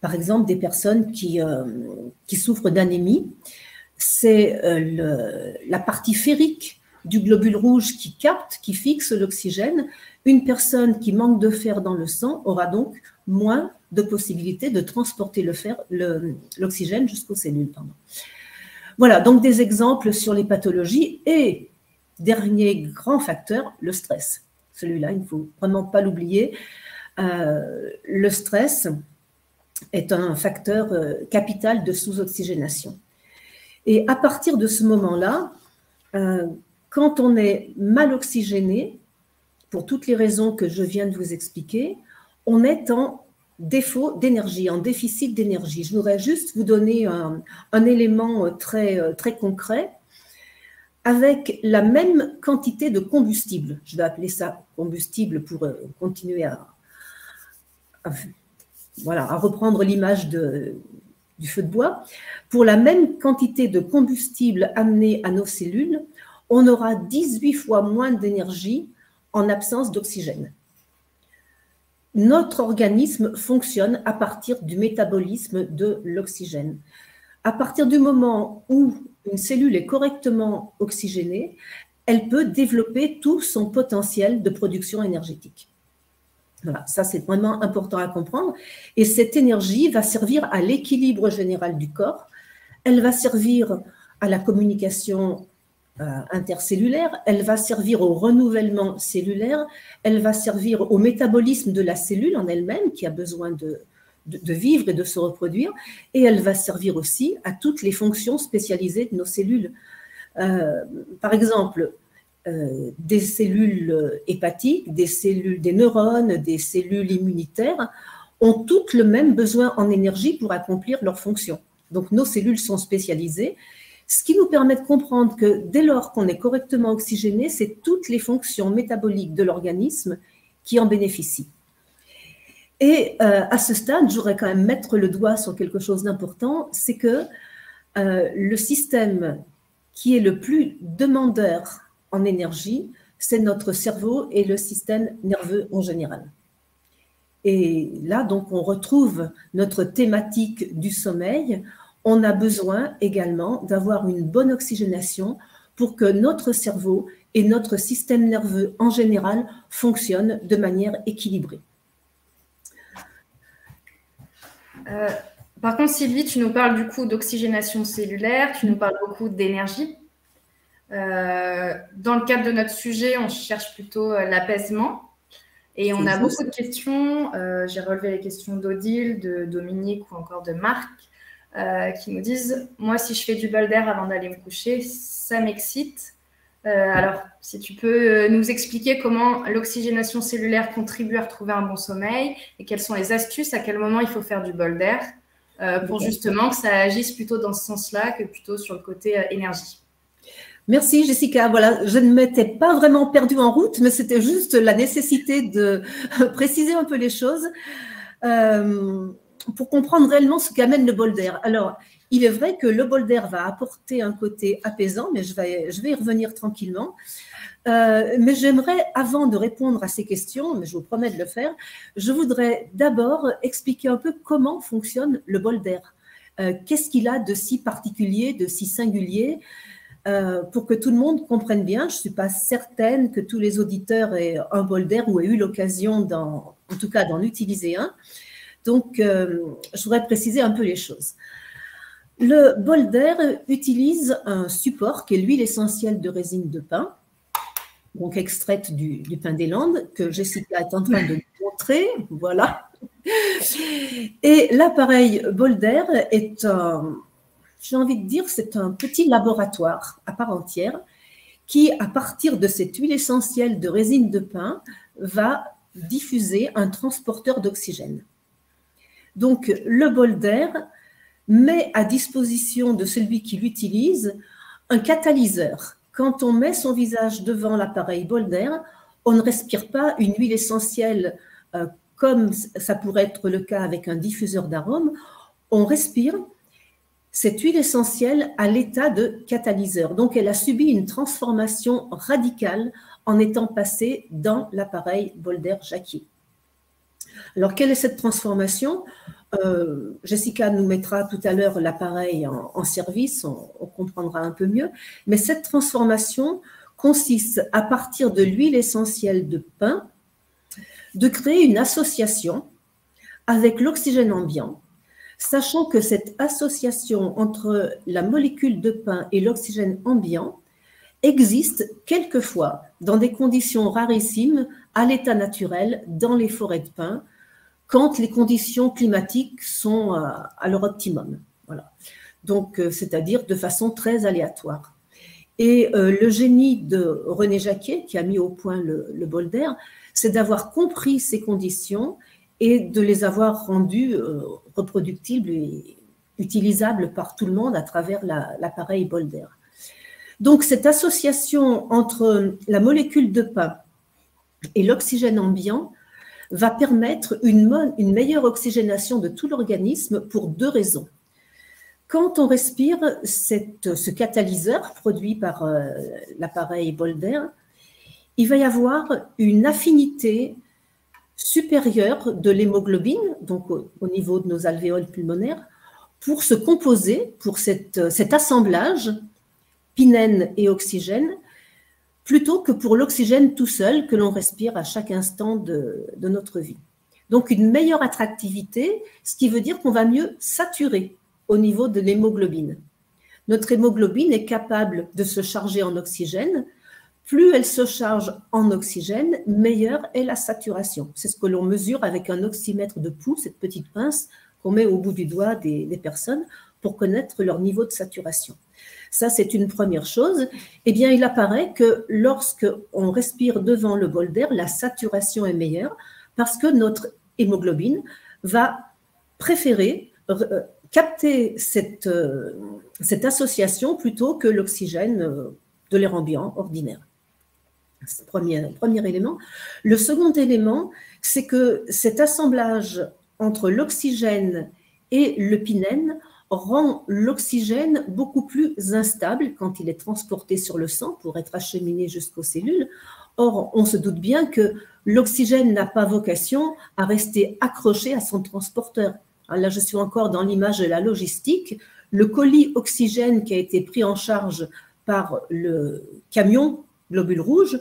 Speaker 3: par exemple, des personnes qui souffrent d'anémie. C'est la partie ferrique du globule rouge qui capte, qui fixe l'oxygène. Une personne qui manque de fer dans le sang aura donc moins de possibilités de transporter l'oxygène jusqu'aux cellules. Voilà, donc des exemples sur les pathologies. Et dernier grand facteur, le stress. Celui-là, il ne faut vraiment pas l'oublier. Le stress est un facteur capital de sous-oxygénation. Et à partir de ce moment-là, quand on est mal oxygéné, pour toutes les raisons que je viens de vous expliquer, on est en défaut d'énergie, en déficit d'énergie. Je voudrais juste vous donner un élément très, très concret. Avec la même quantité de combustible, je vais appeler ça combustible pour continuer à reprendre l'image du feu de bois, pour la même quantité de combustible amené à nos cellules, on aura 18 fois moins d'énergie en absence d'oxygène. Notre organisme fonctionne à partir du métabolisme de l'oxygène. À partir du moment où une cellule est correctement oxygénée, elle peut développer tout son potentiel de production énergétique. Voilà, ça c'est vraiment important à comprendre. Et cette énergie va servir à l'équilibre général du corps. Elle va servir à la communication intercellulaire, elle va servir au renouvellement cellulaire, elle va servir au métabolisme de la cellule en elle-même qui a besoin de vivre et de se reproduire, et elle va servir aussi à toutes les fonctions spécialisées de nos cellules. Par exemple, des cellules hépatiques, des neurones, des cellules immunitaires ont toutes le même besoin en énergie pour accomplir leurs fonctions. Donc nos cellules sont spécialisées, ce qui nous permet de comprendre que dès lors qu'on est correctement oxygéné, c'est toutes les fonctions métaboliques de l'organisme qui en bénéficient. Et à ce stade, je voudrais quand même mettre le doigt sur quelque chose d'important, c'est que le système qui est le plus demandeur en énergie, c'est notre cerveau et le système nerveux en général. Et là, donc, on retrouve notre thématique du sommeil. on a besoin également d'avoir une bonne oxygénation pour que notre cerveau et notre système nerveux en général fonctionnent de manière équilibrée.
Speaker 1: Par contre, Sylvie, tu nous parles du coup d'oxygénation cellulaire, tu nous parles beaucoup d'énergie. Dans le cadre de notre sujet, on cherche plutôt l'apaisement. Et on a beaucoup de questions. J'ai relevé les questions d'Odile, de Dominique ou encore de Marc qui nous disent « Moi, si je fais du bol d'air avant d'aller me coucher, ça m'excite. » Alors, si tu peux nous expliquer comment l'oxygénation cellulaire contribue à retrouver un bon sommeil et quelles sont les astuces, à quel moment il faut faire du bol d'air pour justement que ça agisse plutôt dans ce sens-là que plutôt sur le côté énergie.
Speaker 3: Merci Jessica. Voilà, je ne m'étais pas vraiment perdue en route, mais c'était juste la nécessité de préciser un peu les choses pour comprendre réellement ce qu'amène le bol d'air. Alors, il est vrai que le bol d'air va apporter un côté apaisant, mais je vais y revenir tranquillement. Mais j'aimerais, avant de répondre à ces questions, mais je vous promets de le faire, je voudrais d'abord expliquer un peu comment fonctionne le bol d'air. Qu'est-ce qu'il a de si particulier, de si singulier, pour que tout le monde comprenne bien. Je ne suis pas certaine que tous les auditeurs aient un bol d'air ou aient eu l'occasion, en tout cas, d'en utiliser un. Donc, je voudrais préciser un peu les choses. Le bol d'air utilise un support qui est l'huile essentielle de résine de pin, donc extraite du pin des Landes, que Jessica est en train de nous montrer. Voilà. Et l'appareil bol d'air est j'ai envie de dire, c'est un petit laboratoire à part entière qui, à partir de cette huile essentielle de résine de pin, va diffuser un transporteur d'oxygène. Donc, le bol d'air met à disposition de celui qui l'utilise un catalyseur. Quand on met son visage devant l'appareil bol d'air, on ne respire pas une huile essentielle comme ça pourrait être le cas avec un diffuseur d'arômes. On respire cette huile essentielle à l'état de catalyseur. Donc, elle a subi une transformation radicale en étant passée dans l'appareil bol d'air Jacquier. Alors, quelle est cette transformation ? Jessica nous mettra tout à l'heure l'appareil en service, on comprendra un peu mieux. Mais cette transformation consiste, à partir de l'huile essentielle de pin, de créer une association avec l'oxygène ambiant, sachant que cette association entre la molécule de pin et l'oxygène ambiant existe quelquefois dans des conditions rarissimes à l'état naturel dans les forêts de pin, quand les conditions climatiques sont à leur optimum. Voilà. Donc, c'est-à-dire de façon très aléatoire. Et le génie de René Jacquier, qui a mis au point le bol d'air, c'est d'avoir compris ces conditions et de les avoir rendues reproductibles et utilisables par tout le monde à travers l'appareil bol d'air. Donc, cette association entre la molécule de pin et l'oxygène ambiant va permettre une meilleure oxygénation de tout l'organisme pour deux raisons. Quand on respire ce catalyseur produit par l'appareil bol d'air, il va y avoir une affinité supérieure de l'hémoglobine, donc au niveau de nos alvéoles pulmonaires, pour se composer, pour cet assemblage pinène et oxygène, plutôt que pour l'oxygène tout seul que l'on respire à chaque instant de notre vie. Donc une meilleure attractivité, ce qui veut dire qu'on va mieux saturer au niveau de l'hémoglobine. Notre hémoglobine est capable de se charger en oxygène. Plus elle se charge en oxygène, meilleure est la saturation. C'est ce que l'on mesure avec un oxymètre de pouls, cette petite pince qu'on met au bout du doigt des personnes pour connaître leur niveau de saturation. Ça, c'est une première chose. Eh bien, il apparaît que lorsqu'on respire devant le bol d'air, la saturation est meilleure parce que notre hémoglobine va préférer capter cette association plutôt que l'oxygène de l'air ambiant ordinaire. C'est le premier élément. Le second élément, c'est que cet assemblage entre l'oxygène et le pinène rend l'oxygène beaucoup plus instable quand il est transporté sur le sang pour être acheminé jusqu'aux cellules. Or, on se doute bien que l'oxygène n'a pas vocation à rester accroché à son transporteur. Alors là, je suis encore dans l'image de la logistique. le colis oxygène qui a été pris en charge par le camion globule rouge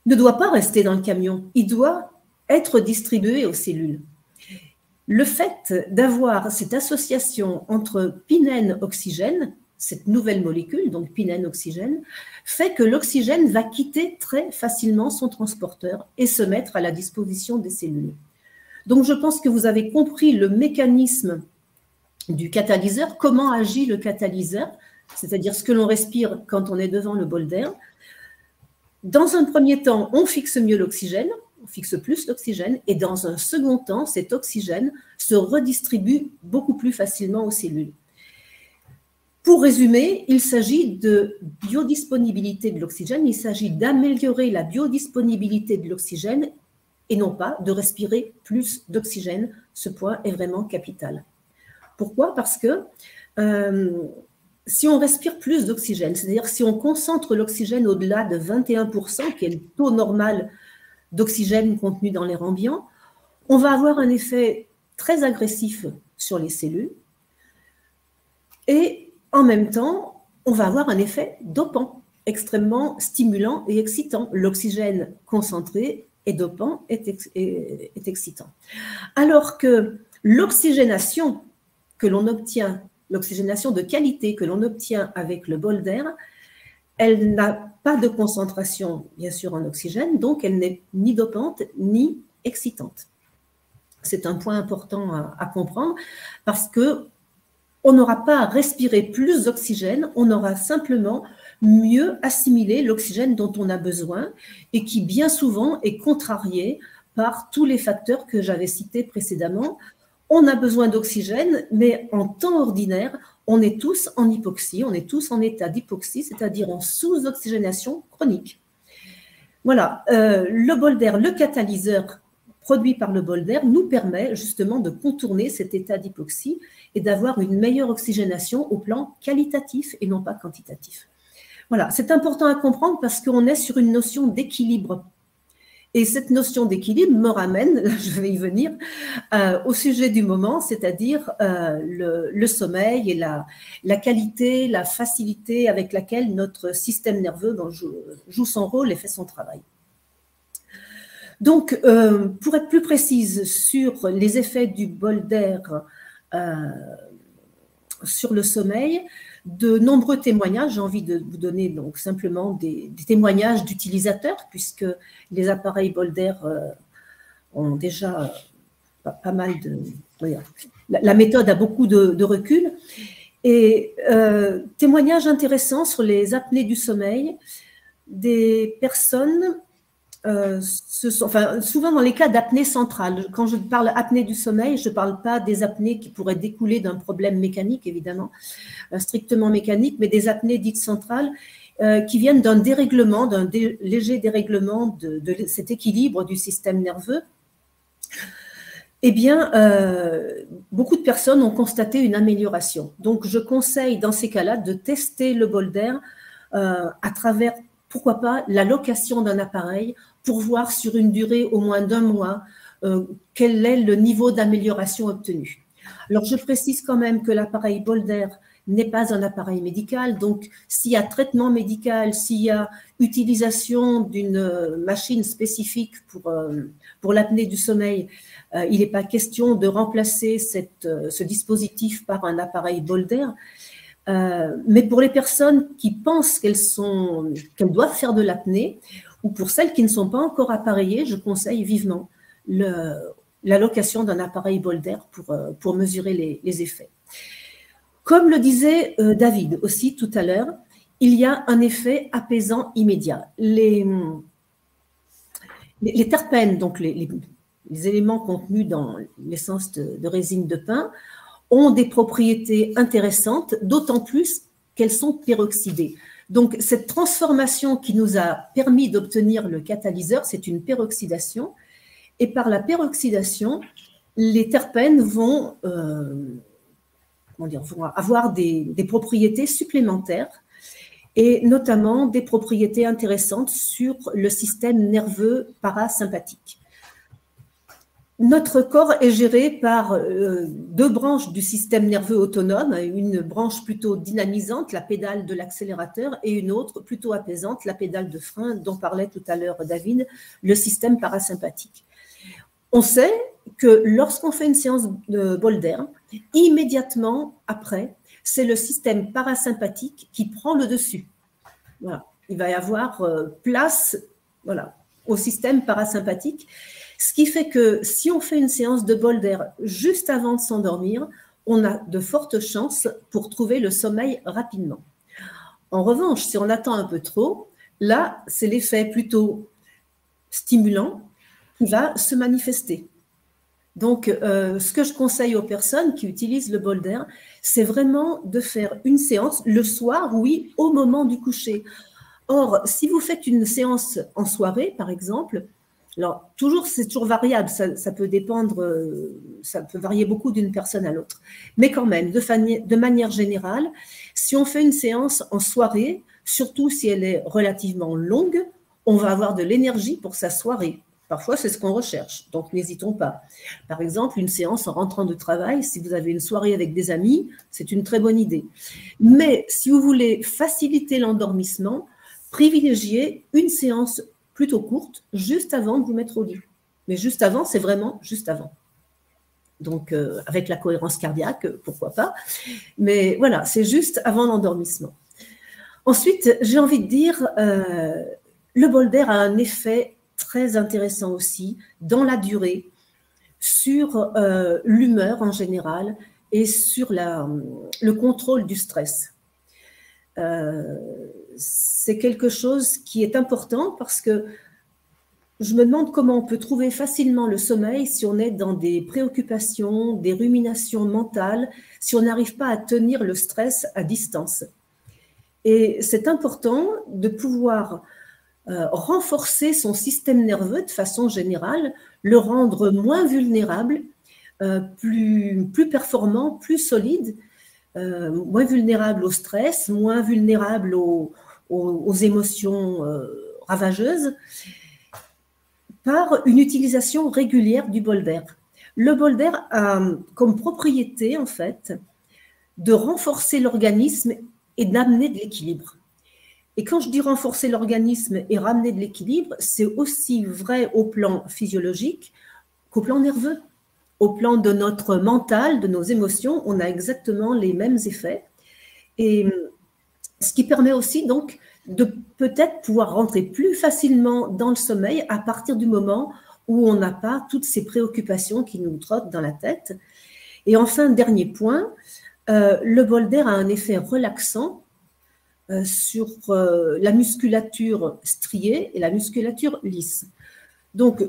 Speaker 3: ne doit pas rester dans le camion, il doit être distribué aux cellules. Le fait d'avoir cette association entre pinène-oxygène, cette nouvelle molécule, donc pinène-oxygène, fait que l'oxygène va quitter très facilement son transporteur et se mettre à la disposition des cellules. Donc je pense que vous avez compris le mécanisme du catalyseur, comment agit le catalyseur, c'est-à-dire ce que l'on respire quand on est devant le bol d'air. Dans un premier temps, on fixe mieux l'oxygène, on fixe plus l'oxygène, et dans un second temps, cet oxygène se redistribue beaucoup plus facilement aux cellules. Pour résumer, il s'agit de biodisponibilité de l'oxygène, il s'agit d'améliorer la biodisponibilité de l'oxygène et non pas de respirer plus d'oxygène. Ce point est vraiment capital. Pourquoi? Parce que si on respire plus d'oxygène, c'est-à-dire si on concentre l'oxygène au-delà de 21%, qui est le taux normal d'oxygène contenu dans l'air ambiant, on va avoir un effet très agressif sur les cellules et en même temps, on va avoir un effet dopant, extrêmement stimulant et excitant. L'oxygène concentré et dopant est excitant. Alors que l'oxygénation que l'on obtient, l'oxygénation de qualité que l'on obtient avec le bol d'air, elle n'a pas de concentration, bien sûr, en oxygène, donc elle n'est ni dopante ni excitante. C'est un point important à comprendre parce que on n'aura pas à respirer plus d'oxygène, on aura simplement mieux assimilé l'oxygène dont on a besoin et qui bien souvent est contrarié par tous les facteurs que j'avais cités précédemment. On a besoin d'oxygène, mais en temps ordinaire, on est tous en hypoxie, on est tous en état d'hypoxie, c'est-à-dire en sous-oxygénation chronique. Voilà, le bol d'air, le catalyseur produit par le bol d'air nous permet justement de contourner cet état d'hypoxie et d'avoir une meilleure oxygénation au plan qualitatif et non pas quantitatif. Voilà, c'est important à comprendre parce qu'on est sur une notion d'équilibre. Et cette notion d'équilibre me ramène, je vais y venir, au sujet du moment, c'est-à-dire le sommeil et la qualité, la facilité avec laquelle notre système nerveux joue son rôle et fait son travail. Donc, pour être plus précise sur les effets du bol d'air sur le sommeil, de nombreux témoignages, j'ai envie de vous donner donc simplement des témoignages d'utilisateurs, puisque les appareils bol d'air ont déjà pas mal de... La méthode a beaucoup de recul. Et témoignages intéressants sur les apnées du sommeil, des personnes... souvent dans les cas d'apnée centrale. Quand je parle apnée du sommeil, je ne parle pas des apnées qui pourraient découler d'un problème mécanique, évidemment, strictement mécanique, mais des apnées dites centrales qui viennent d'un dérèglement, d'un léger dérèglement de cet équilibre du système nerveux. Eh bien, beaucoup de personnes ont constaté une amélioration. Donc, je conseille dans ces cas-là de tester le bol d'air à travers, pourquoi pas, la location d'un appareil pour voir sur une durée au moins d'1 mois quel est le niveau d'amélioration obtenu. Alors, je précise quand même que l'appareil bol d'air n'est pas un appareil médical, donc s'il y a traitement médical, s'il y a utilisation d'une machine spécifique pour l'apnée du sommeil, il n'est pas question de remplacer ce dispositif par un appareil bol d'air. Mais pour les personnes qui pensent qu'elles doivent faire de l'apnée, ou pour celles qui ne sont pas encore appareillées, je conseille vivement la location d'un appareil bol d'air pour mesurer les effets. Comme le disait David aussi tout à l'heure, il y a un effet apaisant immédiat. Les terpènes, donc les éléments contenus dans l'essence de résine de pin, ont des propriétés intéressantes, d'autant plus qu'elles sont peroxydées. Donc, cette transformation qui nous a permis d'obtenir le catalyseur, c'est une peroxydation. Et par la peroxydation, les terpènes vont avoir des propriétés supplémentaires et notamment des propriétés intéressantes sur le système nerveux parasympathique. Notre corps est géré par deux branches du système nerveux autonome, une branche plutôt dynamisante, la pédale de l'accélérateur, et une autre plutôt apaisante, la pédale de frein dont parlait tout à l'heure David, le système parasympathique. On sait que lorsqu'on fait une séance de bol d'air, immédiatement après, c'est le système parasympathique qui prend le dessus. Voilà. Il va y avoir place, voilà, au système parasympathique. Ce qui fait que si on fait une séance de bol d'air juste avant de s'endormir, on a de fortes chances pour trouver le sommeil rapidement. En revanche, si on attend un peu trop, là, c'est l'effet plutôt stimulant qui va se manifester. Donc, ce que je conseille aux personnes qui utilisent le bol d'air, c'est vraiment de faire une séance le soir, oui, au moment du coucher. Or, si vous faites une séance en soirée, par exemple, alors, c'est toujours variable, ça peut dépendre, ça peut varier beaucoup d'une personne à l'autre. Mais quand même, de manière générale, si on fait une séance en soirée, surtout si elle est relativement longue, on va avoir de l'énergie pour sa soirée. Parfois, c'est ce qu'on recherche, donc n'hésitons pas. Par exemple, une séance en rentrant de travail, si vous avez une soirée avec des amis, c'est une très bonne idée. Mais si vous voulez faciliter l'endormissement, privilégiez une séance plutôt courte, juste avant de vous mettre au lit. Mais juste avant, c'est vraiment juste avant. Donc, avec la cohérence cardiaque, pourquoi pas. Mais voilà, c'est juste avant l'endormissement. Ensuite, j'ai envie de dire, le bol d'air a un effet très intéressant aussi, dans la durée, sur l'humeur en général et sur le contrôle du stress. C'est quelque chose qui est important parce que je me demande comment on peut trouver facilement le sommeil si on est dans des préoccupations, des ruminations mentales, si on n'arrive pas à tenir le stress à distance. Et c'est important de pouvoir renforcer son système nerveux de façon générale, le rendre moins vulnérable, plus performant, plus solide, moins vulnérable au stress, moins vulnérable aux émotions ravageuses, par une utilisation régulière du bol d'air. Le bol d'air a comme propriété, en fait, de renforcer l'organisme et d'amener de l'équilibre. Et quand je dis renforcer l'organisme et ramener de l'équilibre, c'est aussi vrai au plan physiologique qu'au plan nerveux. Au plan de notre mental, de nos émotions, on a exactement les mêmes effets. Et ce qui permet aussi donc de peut-être pouvoir rentrer plus facilement dans le sommeil à partir du moment où on n'a pas toutes ces préoccupations qui nous trottent dans la tête. Et enfin, dernier point, le bol d'air a un effet relaxant sur la musculature striée et la musculature lisse. Donc,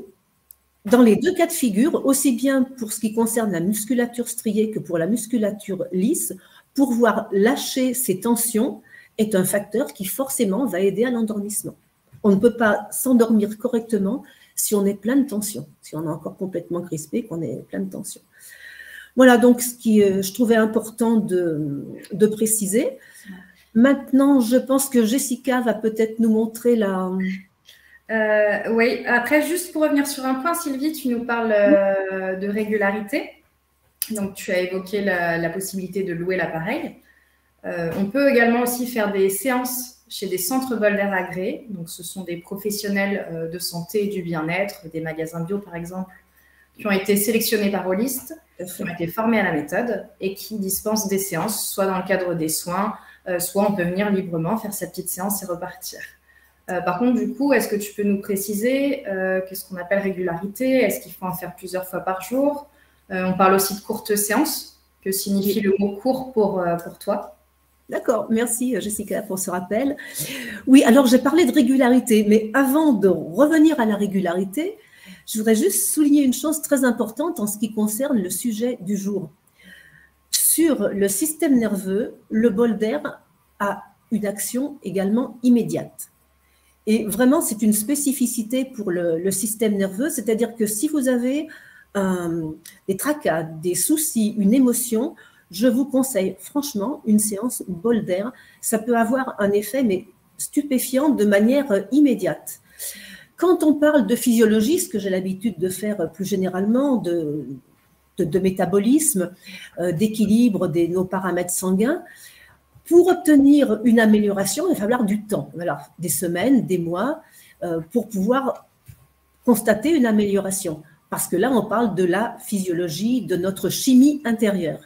Speaker 3: dans les deux cas de figure, aussi bien pour ce qui concerne la musculature striée que pour la musculature lisse, pouvoir lâcher ces tensions est un facteur qui forcément va aider à l'endormissement. On ne peut pas s'endormir correctement si on est plein de tensions, si on est encore complètement crispé, qu'on est plein de tensions. Voilà donc ce qui je trouvais important de préciser. Maintenant, je pense que Jessica va peut-être nous montrer la...
Speaker 1: Oui, après, juste pour revenir sur un point, Sylvie, tu nous parles de régularité. Donc, tu as évoqué la possibilité de louer l'appareil. On peut également aussi faire des séances chez des centres bol d'air agréés. Donc, ce sont des professionnels de santé et du bien-être, des magasins bio par exemple, qui ont été sélectionnés par Holist, qui ont été formés à la méthode et qui dispensent des séances, soit dans le cadre des soins, soit on peut venir librement faire sa petite séance et repartir. Par contre, du coup, est-ce que tu peux nous préciser qu'est-ce qu'on appelle régularité? Est-ce qu'il faut en faire plusieurs fois par jour? On parle aussi de courtes séances. Que signifie le mot court pour toi?
Speaker 3: D'accord, merci Jessica pour ce rappel. Oui, alors j'ai parlé de régularité, mais avant de revenir à la régularité, je voudrais juste souligner une chose très importante en ce qui concerne le sujet du jour. Sur le système nerveux, le bol d'air a une action également immédiate. Et vraiment, c'est une spécificité pour le système nerveux, c'est-à-dire que si vous avez des tracas, des soucis, une émotion, je vous conseille franchement une séance bol d'air. Ça peut avoir un effet mais stupéfiant de manière immédiate. Quand on parle de physiologie, ce que j'ai l'habitude de faire plus généralement, de métabolisme, d'équilibre de nos paramètres sanguins, pour obtenir une amélioration, il va falloir du temps, alors, des semaines, des mois, pour pouvoir constater une amélioration. Parce que là, on parle de la physiologie, de notre chimie intérieure.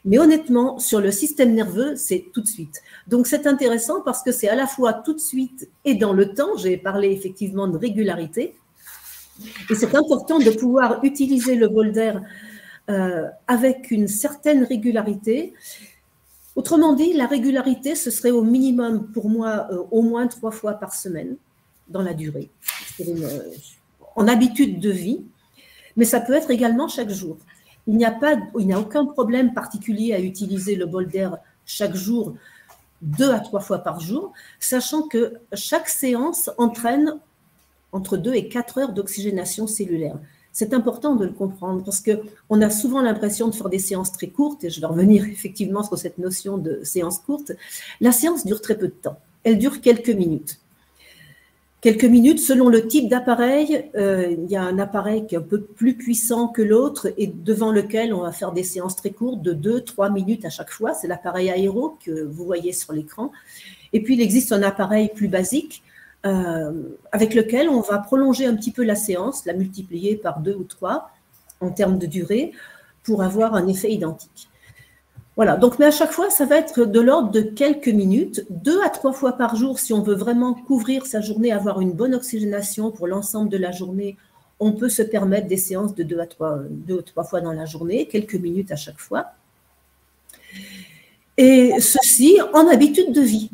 Speaker 3: Mais honnêtement, sur le système nerveux, c'est tout de suite. Donc, c'est intéressant parce que c'est à la fois tout de suite et dans le temps. J'ai parlé effectivement de régularité. Et c'est important de pouvoir utiliser le bol d'air avec une certaine régularité. Autrement dit, la régularité, ce serait au minimum pour moi au moins 3 fois par semaine dans la durée. C'est en habitude de vie. Mais ça peut être également chaque jour. Il n'y a aucun problème particulier à utiliser le bol d'air chaque jour, 2 à 3 fois par jour, sachant que chaque séance entraîne entre 2 et 4 heures d'oxygénation cellulaire. C'est important de le comprendre parce qu'on a souvent l'impression de faire des séances très courtes, et je vais revenir effectivement sur cette notion de séance courte. La séance dure très peu de temps. Elle dure quelques minutes. Quelques minutes, selon le type d'appareil, il y a un appareil qui est un peu plus puissant que l'autre et devant lequel on va faire des séances très courtes de 2-3 minutes à chaque fois. C'est l'appareil aéro que vous voyez sur l'écran. Et puis, il existe un appareil plus basique avec lequel on va prolonger un petit peu la séance, la multiplier par 2 ou 3 en termes de durée pour avoir un effet identique. Voilà, donc, mais à chaque fois, ça va être de l'ordre de quelques minutes, 2 à 3 fois par jour, si on veut vraiment couvrir sa journée, avoir une bonne oxygénation pour l'ensemble de la journée, on peut se permettre des séances de 2 ou 3 fois dans la journée, quelques minutes à chaque fois. Et ceci en habitude de vie.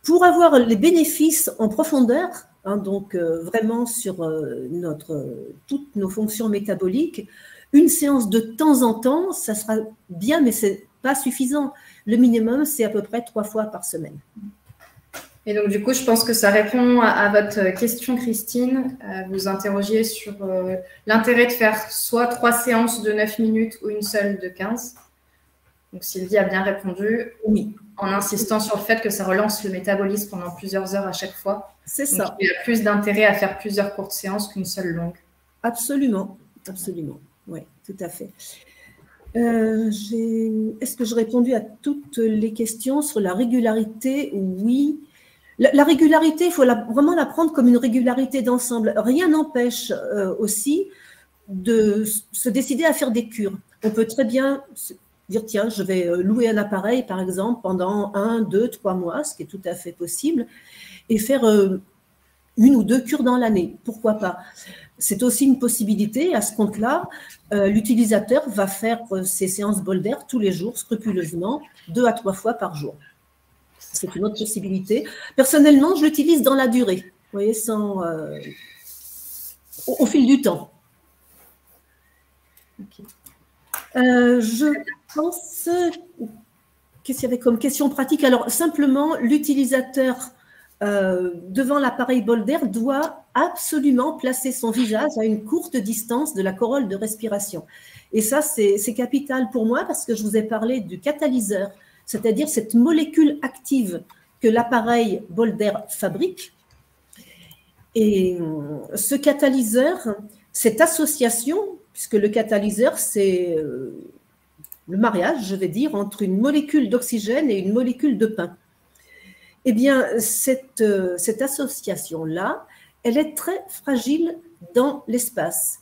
Speaker 3: Pour avoir les bénéfices en profondeur, donc vraiment sur toutes nos fonctions métaboliques, une séance de temps en temps, ça sera bien, mais ce n'est pas suffisant. Le minimum, c'est à peu près 3 fois par semaine.
Speaker 1: Et donc, du coup, je pense que ça répond à votre question, Christine. Vous interrogiez sur l'intérêt de faire soit 3 séances de 9 minutes ou une seule de 15. Donc, Sylvie a bien répondu.
Speaker 3: Oui.
Speaker 1: En insistant sur le fait que ça relance le métabolisme pendant plusieurs heures à chaque fois.
Speaker 3: C'est ça.
Speaker 1: Il y a plus d'intérêt à faire plusieurs courtes séances qu'une seule longue.
Speaker 3: Absolument, absolument. Oui, tout à fait. Est-ce que j'ai répondu à toutes les questions sur la régularité? Oui. La régularité, il faut vraiment la prendre comme une régularité d'ensemble. Rien n'empêche aussi de se décider à faire des cures. On peut très bien dire, tiens, je vais louer un appareil, par exemple, pendant 1, 2, 3 mois, ce qui est tout à fait possible, et faire 1 ou 2 cures dans l'année. Pourquoi pas? C'est aussi une possibilité. À ce compte-là, l'utilisateur va faire ses séances bol d'air tous les jours, scrupuleusement, 2 à 3 fois par jour. C'est une autre possibilité. Personnellement, je l'utilise dans la durée, vous voyez, au fil du temps.
Speaker 1: Okay.
Speaker 3: Je pense, qu'est-ce qu'il y avait comme question pratique? Alors, simplement, l'utilisateur devant l'appareil bol d'air doit absolument placer son visage à une courte distance de la corolle de respiration. Et ça, c'est capital pour moi parce que je vous ai parlé du catalyseur, c'est-à-dire cette molécule active que l'appareil bol d'air fabrique. Et ce catalyseur, cette association, puisque le catalyseur, c'est le mariage, je vais dire, entre une molécule d'oxygène et une molécule de pain. Eh bien, cette association-là, elle est très fragile dans l'espace.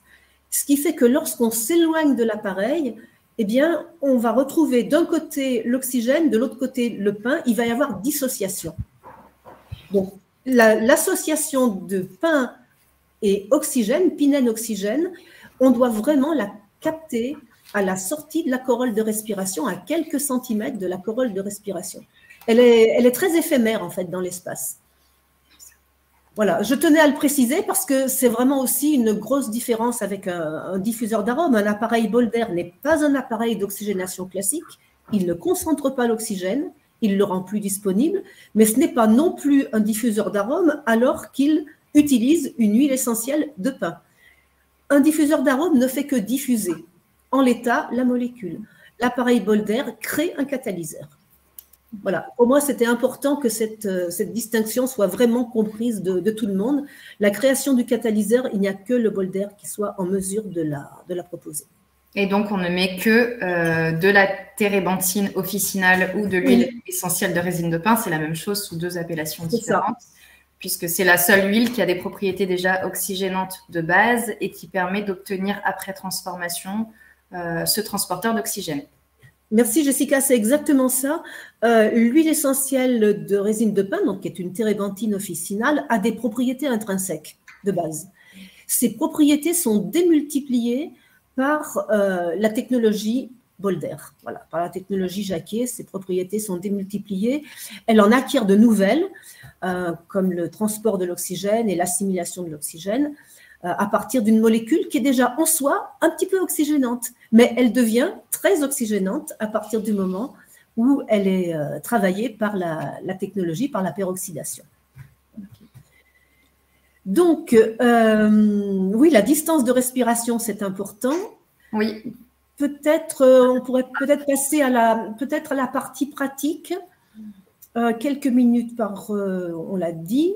Speaker 3: Ce qui fait que lorsqu'on s'éloigne de l'appareil, eh bien, on va retrouver d'un côté l'oxygène, de l'autre côté le pain, il va y avoir dissociation. Donc, l'association de pain et oxygène, pinène-oxygène, on doit vraiment la capter à la sortie de la corolle de respiration, à quelques centimètres de la corolle de respiration. Elle est très éphémère, en fait, dans l'espace. Voilà, je tenais à le préciser parce que c'est vraiment aussi une grosse différence avec un diffuseur d'arômes. Un appareil bol d'air n'est pas un appareil d'oxygénation classique. Il ne concentre pas l'oxygène, il le rend plus disponible, mais ce n'est pas non plus un diffuseur d'arômes alors qu'il utilise une huile essentielle de pain. Un diffuseur d'arômes ne fait que diffuser en l'état la molécule. L'appareil bol d'air crée un catalyseur. Voilà. Pour moi, c'était important que cette distinction soit vraiment comprise de tout le monde. La création du catalyseur, il n'y a que le Bolder qui soit en mesure de la proposer.
Speaker 1: Et donc, on ne met que de la térébenthine officinale ou de l'huile essentielle de résine de pin. C'est la même chose sous 2 appellations différentes, puisque c'est la seule huile qui a des propriétés déjà oxygénantes de base et qui permet d'obtenir, après transformation, ce transporteur d'oxygène.
Speaker 3: Merci Jessica, c'est exactement ça. L'huile essentielle de résine de pin, donc, qui est une térébenthine officinale, a des propriétés intrinsèques de base. Ces propriétés sont démultipliées par la technologie Bolder. Voilà, par la technologie Jacquier, ces propriétés sont démultipliées. Elle en acquiert de nouvelles, comme le transport de l'oxygène et l'assimilation de l'oxygène, à partir d'une molécule qui est déjà en soi un petit peu oxygénante, mais elle devient très oxygénante à partir du moment où elle est travaillée par la technologie, par la peroxydation. Donc, oui, la distance de respiration, c'est important.
Speaker 1: Oui.
Speaker 3: Peut-être, on pourrait peut-être passer à la partie pratique. Quelques minutes on l'a dit.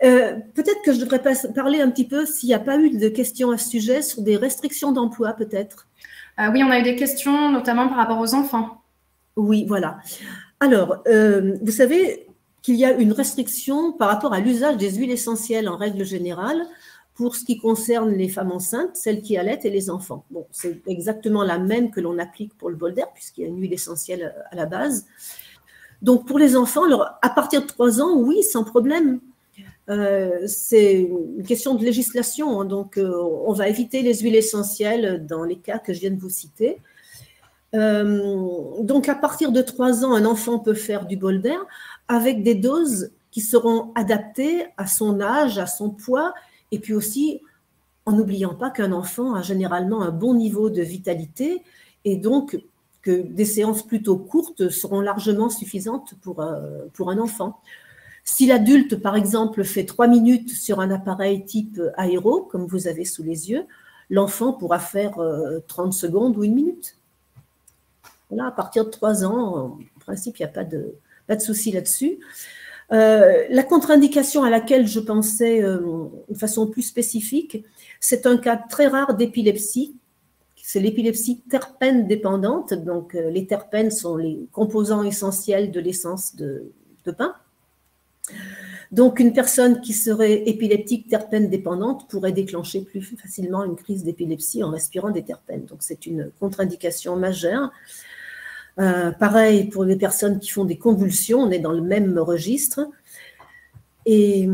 Speaker 3: Peut-être que je devrais parler un petit peu, s'il n'y a pas eu de questions à ce sujet, sur des restrictions d'emploi, peut-être.
Speaker 1: Oui, on a eu des questions, notamment par rapport aux enfants.
Speaker 3: Oui, voilà. Alors, vous savez qu'il y a une restriction par rapport à l'usage des huiles essentielles en règle générale pour ce qui concerne les femmes enceintes, celles qui allaitent et les enfants. Bon, c'est exactement la même que l'on applique pour le Bolder, puisqu'il y a une huile essentielle à la base. Donc, pour les enfants, alors, à partir de 3 ans, oui, sans problème. C'est une question de législation, hein, donc on va éviter les huiles essentielles dans les cas que je viens de vous citer. Donc, à partir de 3 ans, un enfant peut faire du Bolder avec des doses qui seront adaptées à son âge, à son poids, et puis aussi en n'oubliant pas qu'un enfant a généralement un bon niveau de vitalité, et donc que des séances plutôt courtes seront largement suffisantes pour un enfant. Si l'adulte, par exemple, fait 3 minutes sur un appareil type aéro, comme vous avez sous les yeux, l'enfant pourra faire 30 secondes ou 1 minute. Voilà, à partir de 3 ans, en principe, il n'y a pas de souci là-dessus. La contre-indication à laquelle je pensais de façon plus spécifique, c'est un cas très rare d'épilepsie. C'est l'épilepsie terpène dépendante. Donc, les terpènes sont les composants essentiels de l'essence de pin. Donc, une personne qui serait épileptique terpène dépendante pourrait déclencher plus facilement une crise d'épilepsie en respirant des terpènes. Donc, c'est une contre-indication majeure. Pareil pour les personnes qui font des convulsions, on est dans le même registre. Et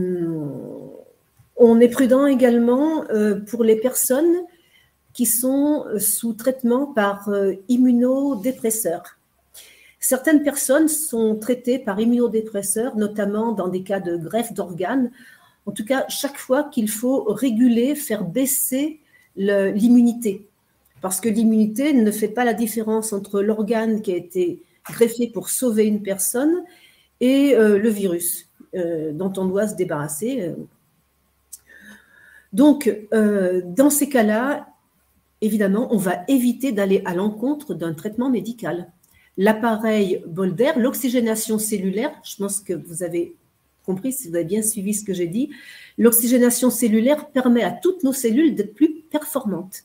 Speaker 3: on est prudent également pour les personnes qui sont sous traitement par immunodépresseurs. Certaines personnes sont traitées par immunodépresseurs, notamment dans des cas de greffe d'organes. En tout cas, chaque fois qu'il faut réguler, faire baisser l'immunité. Parce que l'immunité ne fait pas la différence entre l'organe qui a été greffé pour sauver une personne et le virus dont on doit se débarrasser. Donc, dans ces cas-là, évidemment, on va éviter d'aller à l'encontre d'un traitement médical. L'appareil Bolder, l'oxygénation cellulaire, je pense que vous avez compris, si vous avez bien suivi ce que j'ai dit, l'oxygénation cellulaire permet à toutes nos cellules d'être plus performantes.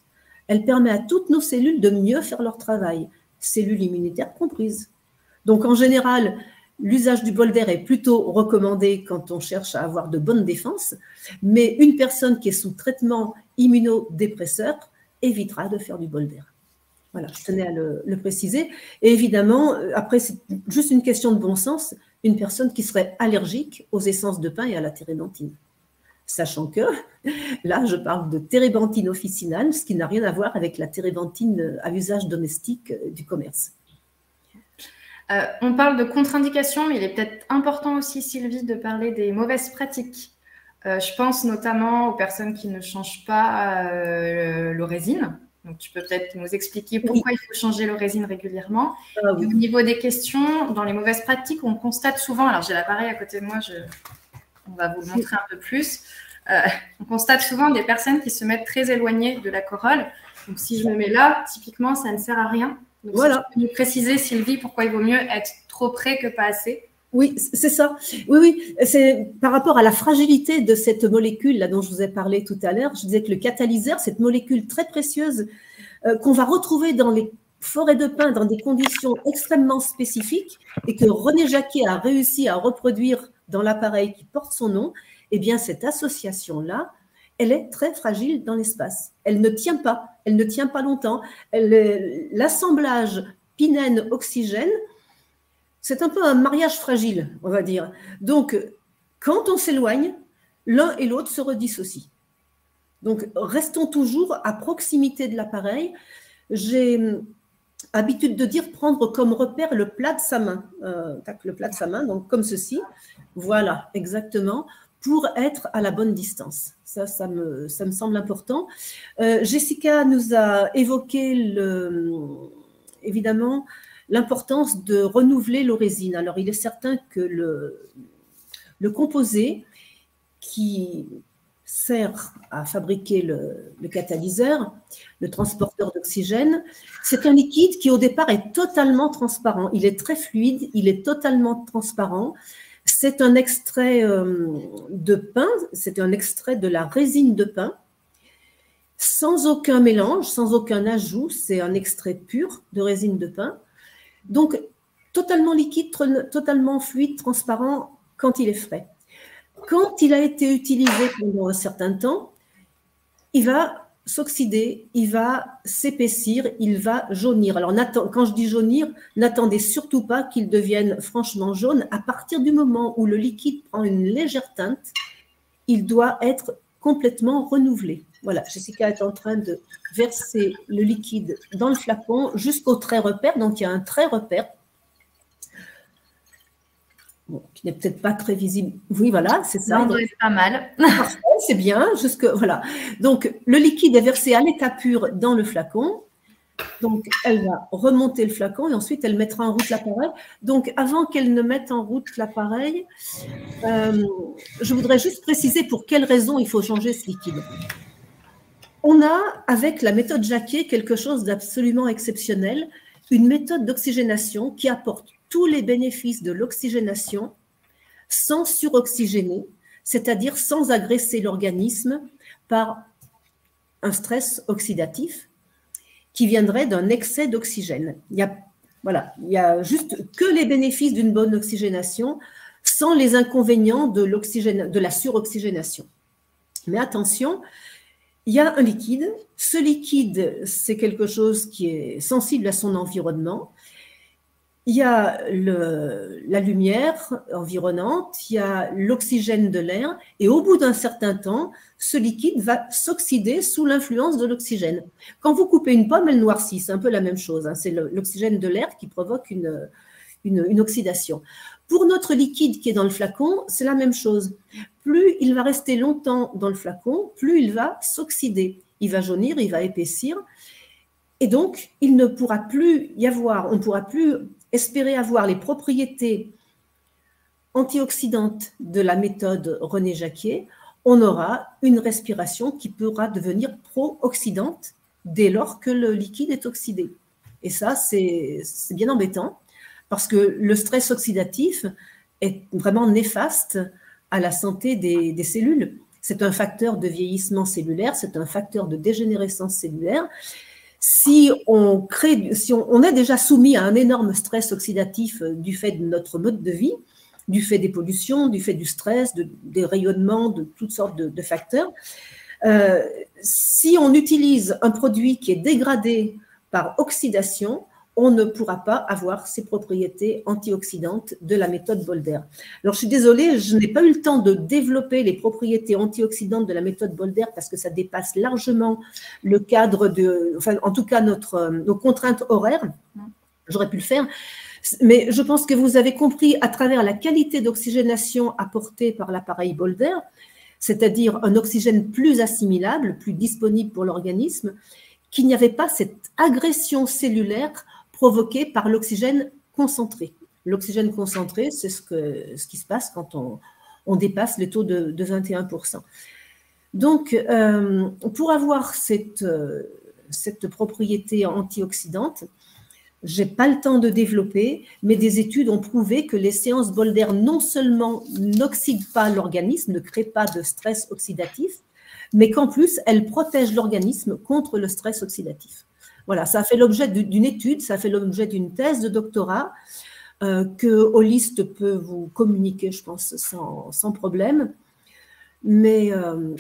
Speaker 3: Elle permet à toutes nos cellules de mieux faire leur travail, cellules immunitaires comprises. Donc, en général, l'usage du Bolder est plutôt recommandé quand on cherche à avoir de bonnes défenses, mais une personne qui est sous traitement immunodépresseur évitera de faire du Bolder. Voilà, je tenais à le préciser. Et évidemment, après, c'est juste une question de bon sens, une personne qui serait allergique aux essences de pin et à la térébenthine. Sachant que, là, je parle de térébenthine officinale, ce qui n'a rien à voir avec la térébenthine à usage domestique du commerce.
Speaker 1: On parle de contre-indications, mais il est peut-être important aussi, Sylvie, de parler des mauvaises pratiques. Je pense notamment aux personnes qui ne changent pas le résine. Donc, tu peux peut-être nous expliquer pourquoi il faut changer le résine régulièrement.
Speaker 3: Oui.
Speaker 1: Au niveau des questions, dans les mauvaises pratiques, on constate souvent, alors j'ai l'appareil à côté de moi, on va vous le montrer un peu plus. On constate souvent des personnes qui se mettent très éloignées de la corolle. Donc, si je me mets là, typiquement, ça ne sert à rien. Donc,
Speaker 3: voilà.
Speaker 1: Si tu peux nous préciser, Sylvie, pourquoi il vaut mieux être trop près que pas assez?
Speaker 3: Oui, c'est ça. Oui, c'est par rapport à la fragilité de cette molécule là dont je vous ai parlé tout à l'heure. Je disais que le catalyseur, cette molécule très précieuse qu'on va retrouver dans les forêts de pins dans des conditions extrêmement spécifiques et que René Jacquet a réussi à reproduire dans l'appareil qui porte son nom, eh bien cette association-là, elle est très fragile dans l'espace. Elle ne tient pas longtemps. L'assemblage pinène-oxygène, c'est un peu un mariage fragile, on va dire. Donc, quand on s'éloigne, l'un et l'autre se redissocient. Donc, restons toujours à proximité de l'appareil. J'ai habitude de dire prendre comme repère le plat de sa main. Le plat de sa main, donc comme ceci. Voilà, exactement, pour être à la bonne distance. Ça me semble important. Jessica nous a évoqué évidemment l'importance de renouveler l'orésine. Alors, il est certain que le composé qui sert à fabriquer le catalyseur, le transporteur d'oxygène, c'est un liquide qui, au départ, est totalement transparent. Il est très fluide, il est totalement transparent. C'est un extrait de pin, c'est un extrait de la résine de pin, sans aucun mélange, sans aucun ajout. C'est un extrait pur de résine de pin. Donc, totalement liquide, totalement fluide, transparent quand il est frais. Quand il a été utilisé pendant un certain temps, il va s'oxyder, il va s'épaissir, il va jaunir. Alors, quand je dis jaunir, n'attendez surtout pas qu'il devienne franchement jaune. À partir du moment où le liquide prend une légère teinte, il doit être complètement renouvelé. Voilà, Jessica est en train de verser le liquide dans le flacon jusqu'au trait repère. Donc, il y a un trait repère. Bon, qui n'est peut-être pas très visible. Oui, voilà, c'est ça.
Speaker 1: Ça doit être pas mal.
Speaker 3: Parfait, c'est bien. Voilà. Donc, le liquide est versé à l'état pur dans le flacon. Donc, elle va remonter le flacon et ensuite, elle mettra en route l'appareil. Donc, avant qu'elle ne mette en route l'appareil, je voudrais juste préciser pour quelles raisons il faut changer ce liquide. On a, avec la méthode Jacquet, quelque chose d'absolument exceptionnel, une méthode d'oxygénation qui apporte tous les bénéfices de l'oxygénation sans suroxygéner, c'est-à-dire sans agresser l'organisme par un stress oxydatif qui viendrait d'un excès d'oxygène. Il y a juste que les bénéfices d'une bonne oxygénation sans les inconvénients de la suroxygénation. Mais attention, il y a un liquide. Ce liquide, c'est quelque chose qui est sensible à son environnement. Il y a la lumière environnante, il y a l'oxygène de l'air, et au bout d'un certain temps, ce liquide va s'oxyder sous l'influence de l'oxygène. Quand vous coupez une pomme, elle noircit, c'est un peu la même chose, hein. C'est l'oxygène de l'air qui provoque une oxydation. Pour notre liquide qui est dans le flacon, c'est la même chose. Plus il va rester longtemps dans le flacon, plus il va s'oxyder. Il va jaunir, il va épaissir, et donc il ne pourra plus on ne pourra plus espérer avoir les propriétés antioxydantes de la méthode René Jacquet. On aura une respiration qui pourra devenir pro-oxydante dès lors que le liquide est oxydé. Et ça, c'est bien embêtant parce que le stress oxydatif est vraiment néfaste à la santé des cellules. C'est un facteur de vieillissement cellulaire, c'est un facteur de dégénérescence cellulaire. Si on est déjà soumis à un énorme stress oxydatif du fait de notre mode de vie, du fait des pollutions, du fait du stress, des rayonnements, de toutes sortes de facteurs, si on utilise un produit qui est dégradé par oxydation, on ne pourra pas avoir ces propriétés antioxydantes de la méthode Bolder. Alors, je suis désolée, je n'ai pas eu le temps de développer les propriétés antioxydantes de la méthode Bolder parce que ça dépasse largement le cadre en tout cas nos contraintes horaires. J'aurais pu le faire. Mais je pense que vous avez compris à travers la qualité d'oxygénation apportée par l'appareil Bolder, c'est-à-dire un oxygène plus assimilable, plus disponible pour l'organisme, qu'il n'y avait pas cette agression cellulaire provoquée par l'oxygène concentré. L'oxygène concentré, c'est ce qui se passe quand on dépasse le taux de 21%. Donc, pour avoir cette propriété antioxydante, j'ai pas le temps de développer, mais des études ont prouvé que les séances Boulder non seulement n'oxydent pas l'organisme, ne créent pas de stress oxydatif, mais qu'en plus, elles protègent l'organisme contre le stress oxydatif. Voilà, ça a fait l'objet d'une étude, ça a fait l'objet d'une thèse de doctorat que Holist peut vous communiquer, je pense, sans problème. Mais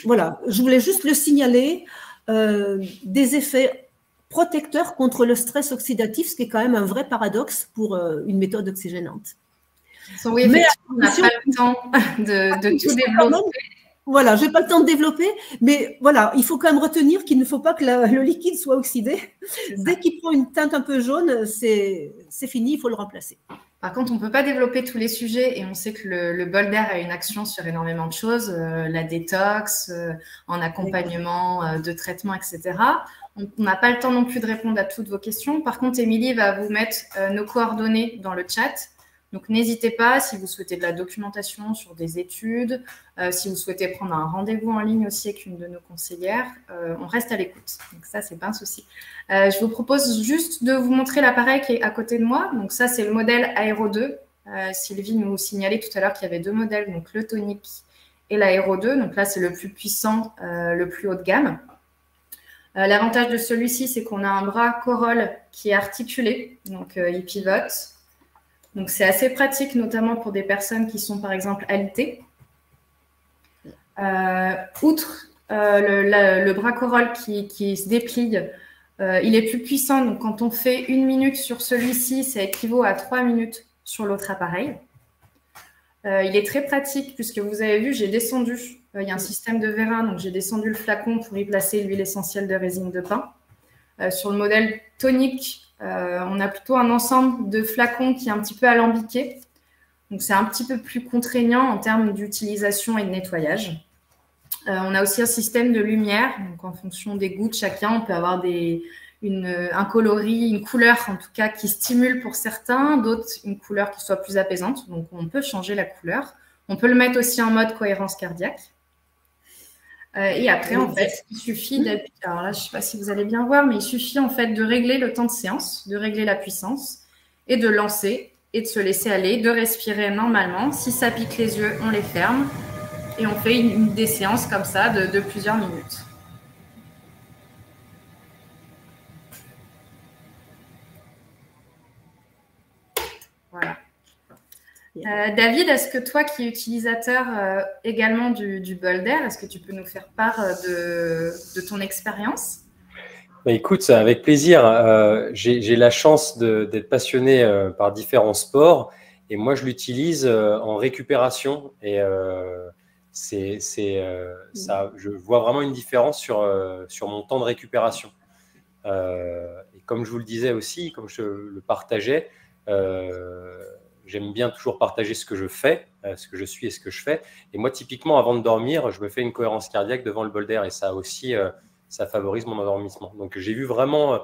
Speaker 3: voilà, je voulais juste le signaler, des effets protecteurs contre le stress oxydatif, ce qui est quand même un vrai paradoxe pour une méthode oxygénante.
Speaker 1: Oui, effectivement, on n'a pas le temps de tout développer.
Speaker 3: Voilà, je n'ai pas le temps de développer, mais voilà, il faut quand même retenir qu'il ne faut pas que le liquide soit oxydé. Dès qu'il prend une teinte un peu jaune, c'est fini, il faut le remplacer.
Speaker 1: Par contre, on ne peut pas développer tous les sujets et on sait que le bol d'air a une action sur énormément de choses, la détox, en accompagnement de traitement, etc. On n'a pas le temps non plus de répondre à toutes vos questions. Par contre, Émilie va vous mettre nos coordonnées dans le chat. Donc, n'hésitez pas si vous souhaitez de la documentation sur des études, si vous souhaitez prendre un rendez-vous en ligne aussi avec une de nos conseillères, on reste à l'écoute. Donc, ça, c'est pas un souci. Je vous propose juste de vous montrer l'appareil qui est à côté de moi. Donc, ça, c'est le modèle Aero 2. Sylvie nous signalait tout à l'heure qu'il y avait deux modèles, donc le tonique et l'Aero 2. Donc là, c'est le plus puissant, le plus haut de gamme. L'avantage de celui-ci, c'est qu'on a un bras Corolle qui est articulé, donc il pivote. Donc, c'est assez pratique, notamment pour des personnes qui sont, par exemple, alitées. Outre le bras Corolle qui se déplie, il est plus puissant. Donc, quand on fait 1 minute sur celui-ci, ça équivaut à 3 minutes sur l'autre appareil. Il est très pratique puisque vous avez vu, j'ai descendu. Il y a un système de vérin, donc j'ai descendu le flacon pour y placer l'huile essentielle de résine de pin. Sur le modèle tonique, on a plutôt un ensemble de flacons qui est un petit peu alambiqué. Donc, c'est un petit peu plus contraignant en termes d'utilisation et de nettoyage. On a aussi un système de lumière. Donc, en fonction des goûts de chacun, on peut avoir un coloris, une couleur en tout cas qui stimule pour certains, d'autres une couleur qui soit plus apaisante. Donc, on peut changer la couleur. On peut le mettre aussi en mode cohérence cardiaque. Et après, en fait, il suffit d'appuyer. Alors là, je ne sais pas si vous allez bien voir, mais il suffit en fait de régler le temps de séance, de régler la puissance et de lancer et de se laisser aller, de respirer normalement. Si ça pique les yeux, on les ferme et on fait des séances comme ça de plusieurs minutes. Voilà. David, est-ce que toi qui es utilisateur également du bol d'air, est-ce que tu peux nous faire part de ton expérience?
Speaker 2: Écoute, avec plaisir. J'ai la chance d'être passionné par différents sports et moi je l'utilise en récupération et ça, je vois vraiment une différence sur mon temps de récupération. Et comme je vous le disais aussi, comme je le partageais, j'aime bien toujours partager ce que je fais, ce que je suis et ce que je fais. Et moi, typiquement, avant de dormir, je me fais une cohérence cardiaque devant le bol d'air et ça aussi, ça favorise mon endormissement. Donc, j'ai vu vraiment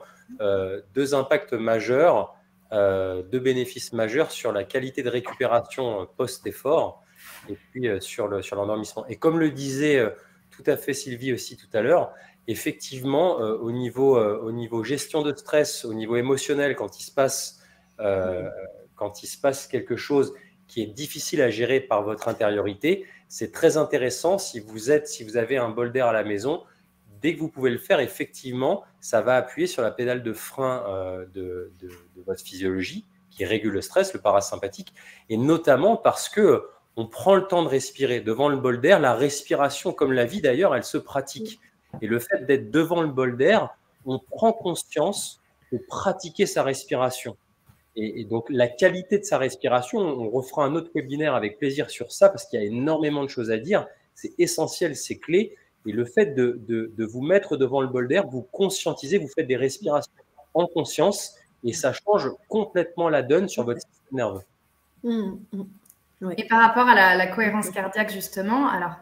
Speaker 2: deux impacts majeurs, deux bénéfices majeurs sur la qualité de récupération post-effort et puis sur l'endormissement. Et comme le disait tout à fait Sylvie aussi tout à l'heure, effectivement, au niveau gestion de stress, au niveau émotionnel, quand il se passe quelque chose qui est difficile à gérer par votre intériorité, c'est très intéressant si vous avez un bol d'air à la maison, dès que vous pouvez le faire, effectivement, ça va appuyer sur la pédale de frein de votre physiologie qui régule le stress, le parasympathique, et notamment parce que on prend le temps de respirer devant le bol d'air. La respiration, comme la vie d'ailleurs, elle se pratique. Et le fait d'être devant le bol d'air, on prend conscience de pratiquer sa respiration. Et donc, la qualité de sa respiration, on refera un autre webinaire avec plaisir sur ça parce qu'il y a énormément de choses à dire. C'est essentiel, c'est clé. Et le fait de vous mettre devant le bol d'air, vous conscientisez, vous faites des respirations en conscience et ça change complètement la donne sur votre système nerveux.
Speaker 3: Oui.
Speaker 1: Et par rapport à la cohérence cardiaque, justement, alors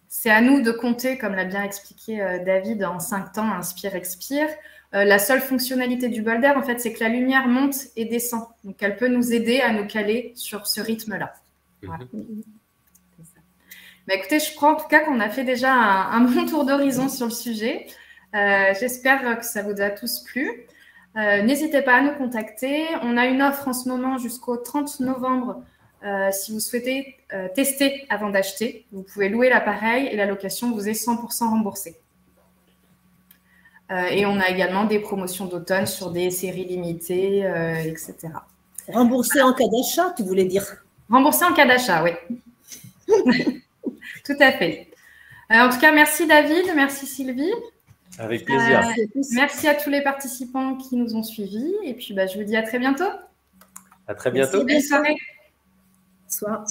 Speaker 1: c'est à nous de compter, comme l'a bien expliqué David, en 5 temps, inspire, expire. La seule fonctionnalité du bol d'air, en fait, c'est que la lumière monte et descend. Donc, elle peut nous aider à nous caler sur ce rythme-là. Voilà. Mais écoutez, je crois en tout cas qu'on a fait déjà un bon tour d'horizon sur le sujet. J'espère que ça vous a tous plu. N'hésitez pas à nous contacter. On a une offre en ce moment jusqu'au 30 novembre. Si vous souhaitez tester avant d'acheter, vous pouvez louer l'appareil et la location vous est 100% remboursée. Et on a également des promotions d'automne sur des séries limitées, etc.
Speaker 3: Remboursé en cas d'achat, tu voulais dire?
Speaker 1: Remboursé en cas d'achat, oui. Tout à fait. En tout cas, merci David, merci Sylvie.
Speaker 2: Avec plaisir.
Speaker 1: Merci à tous les participants qui nous ont suivis. Et puis, je vous dis à très bientôt.
Speaker 2: À très bientôt.
Speaker 1: Belle soirée.
Speaker 3: Bonsoir.